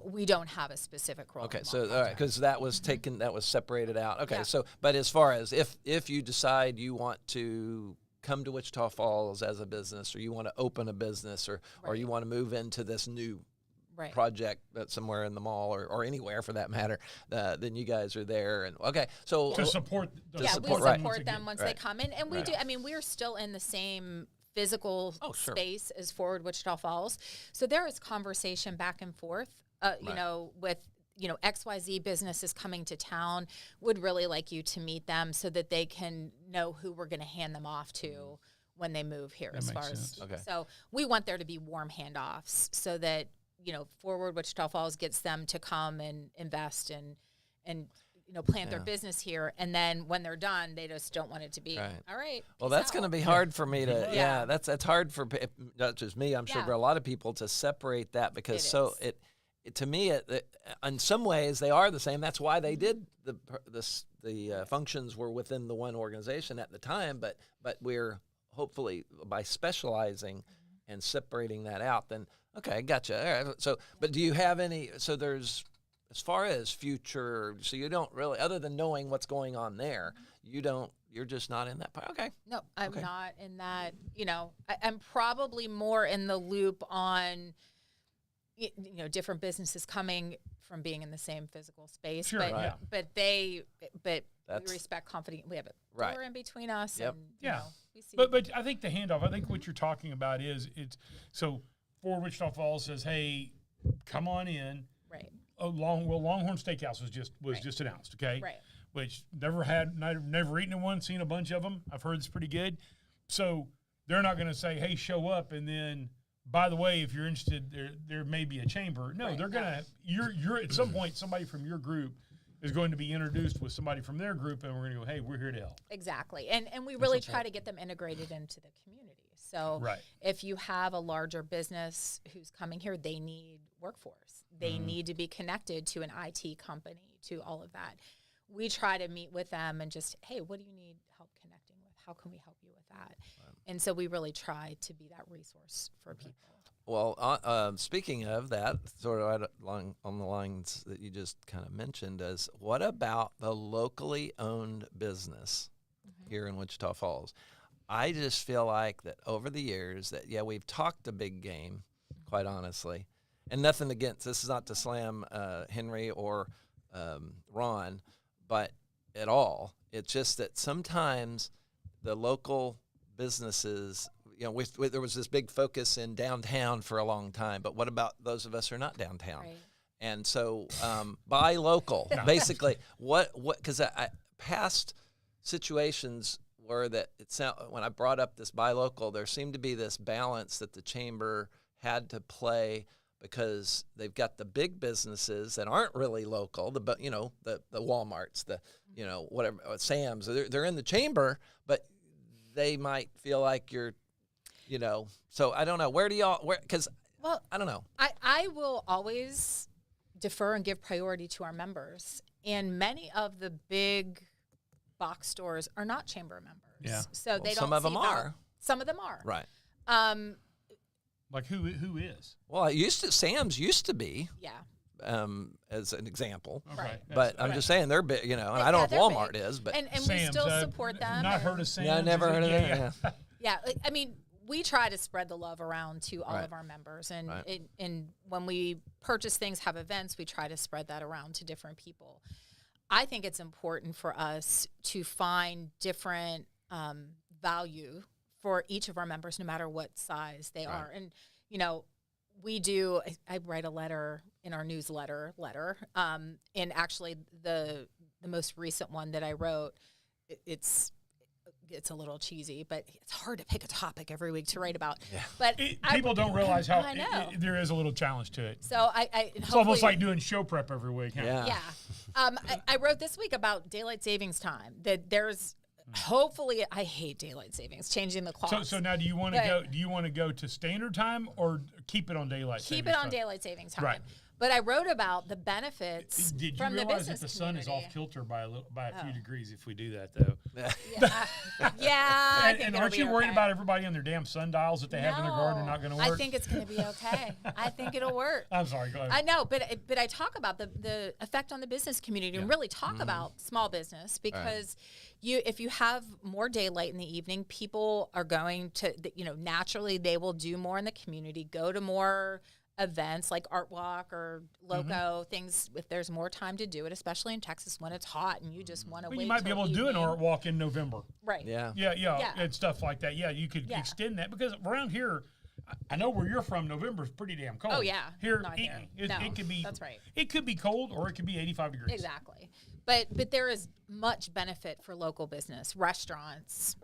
we don't have a specific role. Okay, so all right, because that was taken, that was separated out. Okay, so but as far as if you decide you want to come to Wichita Falls as a business, or you want to open a business, or you want to move into this new project that's somewhere in the mall or anywhere for that matter, then you guys are there. And so to support we support them once they come in, and we do. I mean, we are still in the same physical space as Forward Wichita Falls, so there is conversation back and forth. With XYZ business is coming to town, would really like you to meet them so that they can know who we're going to hand them off to when they move here. So we want there to be warm handoffs so that, Forward Wichita Falls gets them to come and invest and plant their business here. And then when they're done, they just don't want it to be, all right. Well, that's going to be hard for me to, that's hard for not just me, I'm sure, but a lot of people to separate that, because to me, in some ways, they are the same. That's why they did the functions were within the one organization at the time. But we're hopefully, by specializing and separating that out, then gotcha. All right. So, but do you have any? So there's, as far as future, so you don't really, other than knowing what's going on there, you're just not in that part. Okay. No, I'm not in that. I'm probably more in the loop on, different businesses coming from being in the same physical space. Sure, but we respect confidence. We have a door in between us. Yep. And, we see. But I think the handoff, I think what you're talking about is, so Fort Wichita Falls says, hey, come on in. Right. Longhorn Steakhouse was just announced, okay? Right. Which never eaten in one, seen a bunch of them. I've heard it's pretty good. So they're not going to say, hey, show up, and then, by the way, if you're interested, there may be a chamber. No, they're going to, you're at some point, somebody from your group is going to be introduced with somebody from their group, and we're going to go, hey, we're here to help. Exactly. And we really try to get them integrated into the community. So if you have a larger business who's coming here, they need workforce. They need to be connected to an IT company, to all of that. We try to meet with them and just, hey, what do you need help connecting with? How can we help you with that? And so we really try to be that resource for people. Well, speaking of that, sort of on the lines that you just kind of mentioned, what about the locally owned business here in Wichita Falls? I just feel like that over the years that, yeah, we've talked a big game, quite honestly, and nothing against, this is not to slam Henry or Ron, but at all. It's just that sometimes the local businesses, you know, there was this big focus in downtown for a long time, but what about those of us who are not downtown? Right. And so buy local, basically. Because past situations were that when I brought up this buy local, there seemed to be this balance that the chamber had to play because they've got the big businesses that aren't really local, the Walmarts, the whatever, Sam's. They're in the chamber, but they might feel like you're, So I don't know. Because I don't know. I will always defer and give priority to our members, and many of the big box stores are not chamber members. Yeah. So they don't. Some of them are. Some of them are. Right. Like who is? Well, Sam's used to be. Yeah. As an example. Okay. Right. But I'm just saying they're big, and I don't know if Walmart big. is, but and we Sam's, still support them. Not heard of Sam's. yeah, I never heard of that. Yeah. Yeah, I mean, we try to spread the love around to all Right. of our members, and Right. and when we purchase things, have events, we try to spread that around to different people. I think it's important for us to find different value for each of our members, no matter what size they are. And we do. I write a letter in our newsletter. And actually, the most recent one that I wrote, it's a little cheesy, but it's hard to pick a topic every week to write about. Yeah. But people don't realize how I know. There is a little challenge to it. So It's almost like doing show prep every week. Huh? Yeah. Yeah. I wrote this week about daylight savings time. That there's hopefully, I hate daylight savings, changing the clock. So now, do you want to go? Do you want to go to standard time or keep it on daylight? Keep it on daylight savings time. Right. But I wrote about the benefits Did you from the realize that business the sun is community. off kilter by a few degrees if we do that, though? Yeah. And aren't you worried about everybody on their damn sundials that they have in their garden are not going to work? I think it's going to be okay. I think it'll work. I'm sorry. Go ahead. I know, but I talk about the effect on the business community and really talk about small business because if you have more daylight in the evening, people are going to, naturally they will do more in the community, go to more events like Art Walk or Loco, things if there's more time to do it, especially in Texas when it's hot and you just want to wait. You might be able to do an Art Walk in November. Right. Yeah. Yeah, and stuff like that. Yeah, you could extend that because around here, I know where you're from, November's pretty damn cold. Oh, yeah. Here, Not here. it could be. That's right. It could be cold or it could be 85 degrees. Exactly. But there is much benefit for local business, restaurants,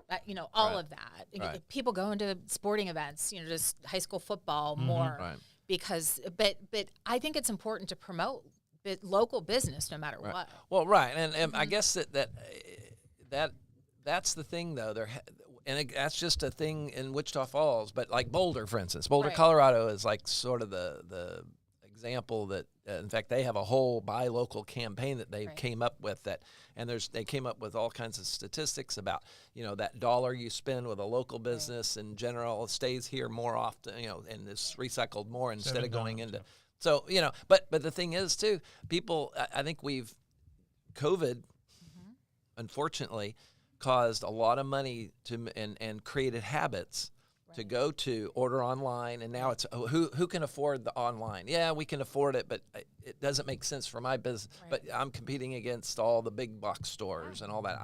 all of that. Right. People go into sporting events, just high school football more. Right. Because, but I think it's important to promote local business no matter what. Well, right, and I guess that's the thing though. That's just a thing in Wichita Falls, but like Boulder, for instance, Colorado is like sort of the example that. In fact, they have a whole buy local campaign that they came up with they came up with all kinds of statistics about that dollar you spend with a local business in general stays here more often, and is recycled more instead of going into. So but the thing is too, people. I think COVID, unfortunately, caused a lot of money and created habits. To go to order online, and now it's who can afford the online? Yeah, we can afford it, but it doesn't make sense for my business. But I'm competing against all the big box stores and all that.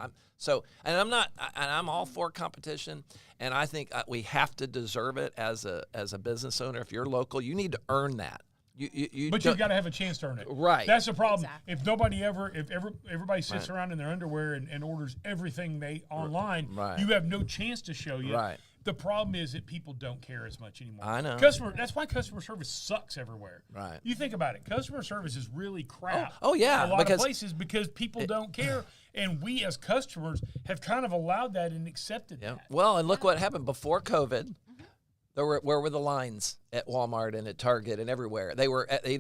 I'm all for competition, and I think we have to deserve it as a business owner. If you're local, you need to earn that. But you've got to have a chance to earn it. Right. That's the problem. Exactly. If everybody sits around in their underwear and orders everything online, you have no chance to show you. Right. The problem is that people don't care as much anymore. I know. That's why customer service sucks everywhere. Right. You think about it. Customer service is really crap. Oh yeah. In a lot of places because people don't care. And we as customers have kind of allowed that and accepted that. Well, and look what happened before COVID. Where were the lines at Walmart and at Target and everywhere? They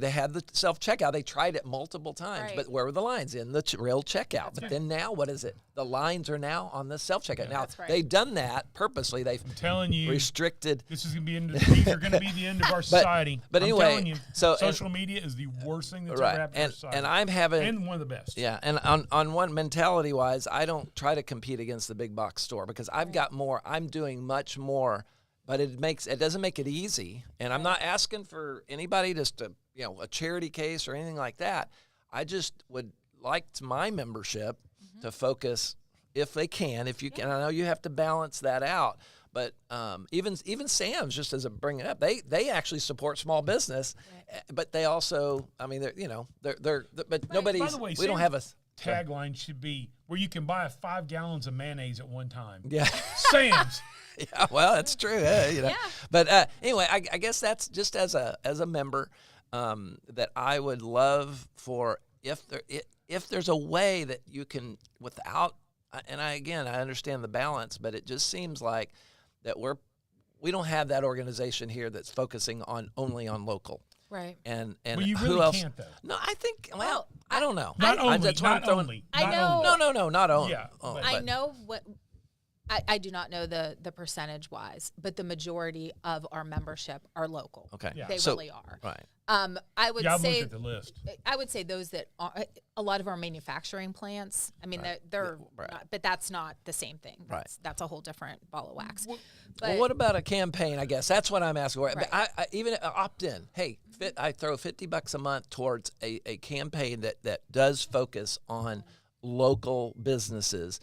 had the self-checkout. They tried it multiple times, but where were the lines? In the real checkout. But then now, what is it? The lines are now on the self-checkout. Now, they've done that purposely. I'm telling you, restricted. This is going to be these are going to be the end of our society. But anyway, I'm telling you, social media is the worst thing that's ever happened to our society. And I'm having and one of the best. Yeah, and on one mentality-wise, I don't try to compete against the big box store because I've got more. I'm doing much more. But it doesn't make it easy, and I'm not asking for anybody just to, a charity case or anything like that. I just would like my membership to focus, if they can, if you can. I know you have to balance that out, but even Sam's, just as a bring it up, they actually support small business, but they also, I mean, they're but nobody's. By the way, we don't have a tagline should be where you can buy 5 gallons of mayonnaise at one time. Yeah, Sam's. Yeah, well, that's true. Yeah. But anyway, I guess that's just as a member that I would love for if there's a way that you can without. And I understand the balance, but it just seems like that we don't have that organization here that's focusing only on local. Right. And well, you really who else? Can't though. No, I think. Well, I don't know. Not only. That's why I'm throwing. Only. I know. No, not only. Yeah. I know what. I do not know the percentage wise, but the majority of our membership are local. Okay. Yeah. They really are. Right. I would I've say looked at the list. I would say those that are a lot of our manufacturing plants. I mean, they're not, but that's not the same thing. That's a whole different ball of wax. Well, what about a campaign? I guess that's what I'm asking for. Right. But I even opt in. Hey, I throw $50 a month towards a campaign that does focus on local businesses,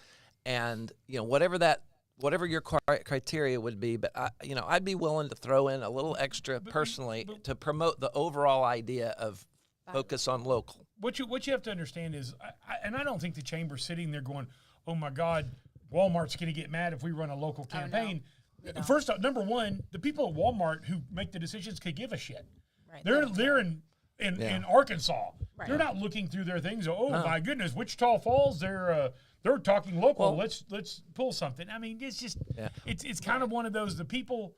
and whatever your criteria would be, but I'd be willing to throw in a little extra personally to promote the overall idea of focus on local. What you have to understand is, and I don't think the chamber's sitting there going, "Oh my God, Walmart's going to get mad if we run a local campaign." Oh, no. First off, number one, the people at Walmart who make the decisions could give a shit. Right. They're in Arkansas. Right. They're not looking through their things. Oh my goodness, Wichita Falls, they're talking local. Well, let's pull something. I mean, it's just it's kind of one of those the people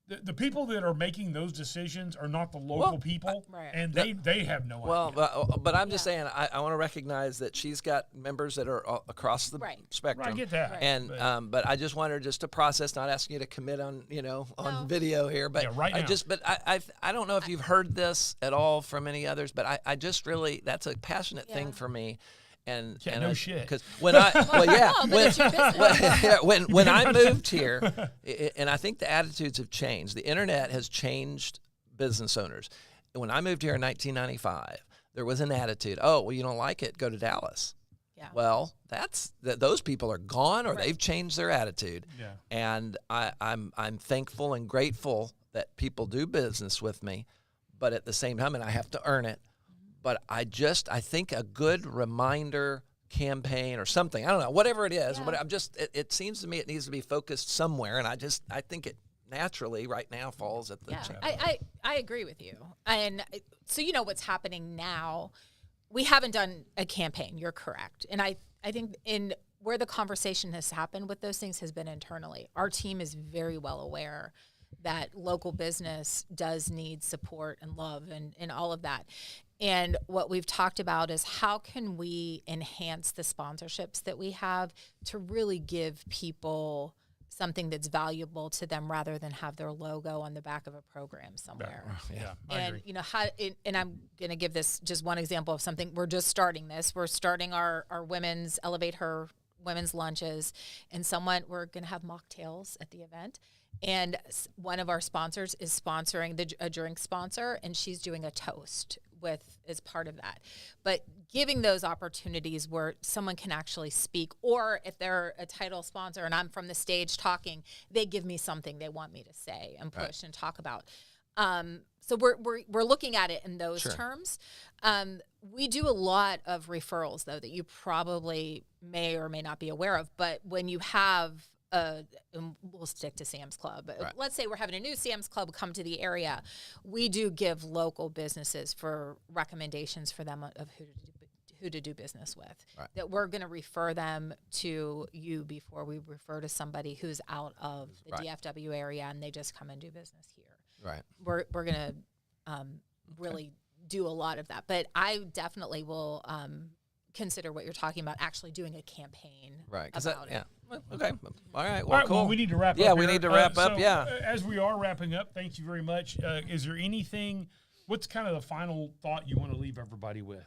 that are making those decisions are not the local people, and they have no idea. Well, but I'm just saying I want to recognize that she's got members that are across the spectrum. Right, I get that. And but I just want her just to process, not asking you to commit on on video here, but right now. I don't know if you've heard this at all from any others, but I just really that's a passionate thing for me. And no shit. Because when I when I moved here, and I think the attitudes have changed. The internet has changed business owners. When I moved here in 1995, there was an attitude. Oh, well, you don't like it? Go to Dallas. Yeah. Well, those people are gone, or they've changed their attitude. Yeah. And I'm thankful and grateful that people do business with me, but at the same time, and I have to earn it. But I think a good reminder campaign or something, I don't know, whatever it is, but it seems to me it needs to be focused somewhere, and I think it naturally right now falls at the I agree with you. And so what's happening now, we haven't done a campaign, you're correct. And I think in where the conversation has happened with those things has been internally. Our team is very well aware that local business does need support and love and all of that. And what we've talked about is how can we enhance the sponsorships that we have to really give people something that's valuable to them rather than have their logo on the back of a program somewhere. Yeah, I agree. And I'm going to give this just one example of something. We're just starting this. We're starting our women's Elevate Her women's lunches, and we're going to have mocktails at the event. And one of our sponsors is sponsoring a drink sponsor, and she's doing a toast as part of that. But giving those opportunities where someone can actually speak, or if they're a title sponsor and I'm from the stage talking, they give me something they want me to say and push and talk about. So we're looking at it in those terms. We do a lot of referrals, though, that you probably may or may not be aware of. But when you have we'll stick to Sam's Club. Right. Let's say we're having a new Sam's Club come to the area. We do give local businesses for recommendations for them of who who to do business with. Right. That we're going to refer them to you before we refer to somebody who's out of the DFW area and they just come and do business here. Right. We're going to really do a lot of that. But I definitely will consider what you're talking about, actually doing a campaign about it. Yeah. Okay. All right. Well, cool. We need to wrap up. Yeah, we need to wrap up. As we are wrapping up, thank you very much. Is there anything, what's kind of the final thought you want to leave everybody with?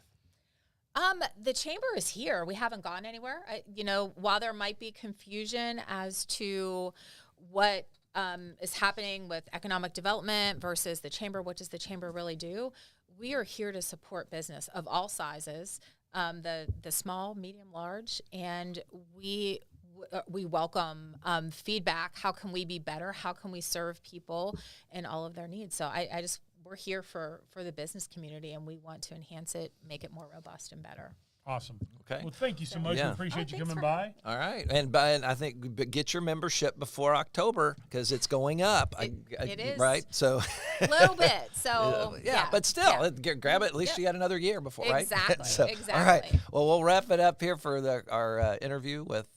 The chamber is here. We haven't gone anywhere. While there might be confusion as to what is happening with economic development versus the chamber, what does the chamber really do? We are here to support business of all sizes, the small, medium, large, and we welcome feedback. How can we be better? How can we serve people and all of their needs? So we're here for the business community, and we want to enhance it, make it more robust and better. Awesome. Okay. Well, thank you so much. Yeah. We appreciate you coming by. All right. And I think get your membership before October because it's going up. It is. Right? So a little bit. So yeah, but still, grab it. At least you got another year before, right? Exactly. Exactly. All right. Well, we'll wrap it up here for our interview with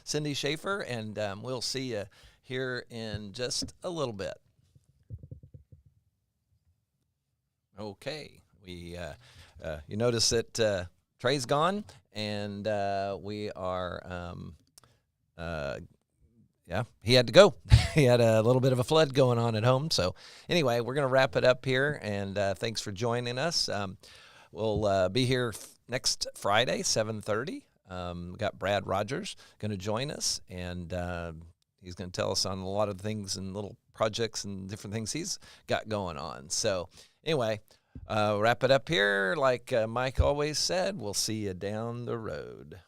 Cindy Shafer, and we'll see you here in just a little bit. Okay. We you notice that Trey's gone, and we are he had to go. He had a little bit of a flood going on at home. So anyway, we're going to wrap it up here, and thanks for joining us. We'll be here next Friday, 7:30. We got Brad Rogers going to join us, and he's going to tell us on a lot of things and little projects and different things he's got going on. So anyway, wrap it up here. Like Mike always said, we'll see you down the road.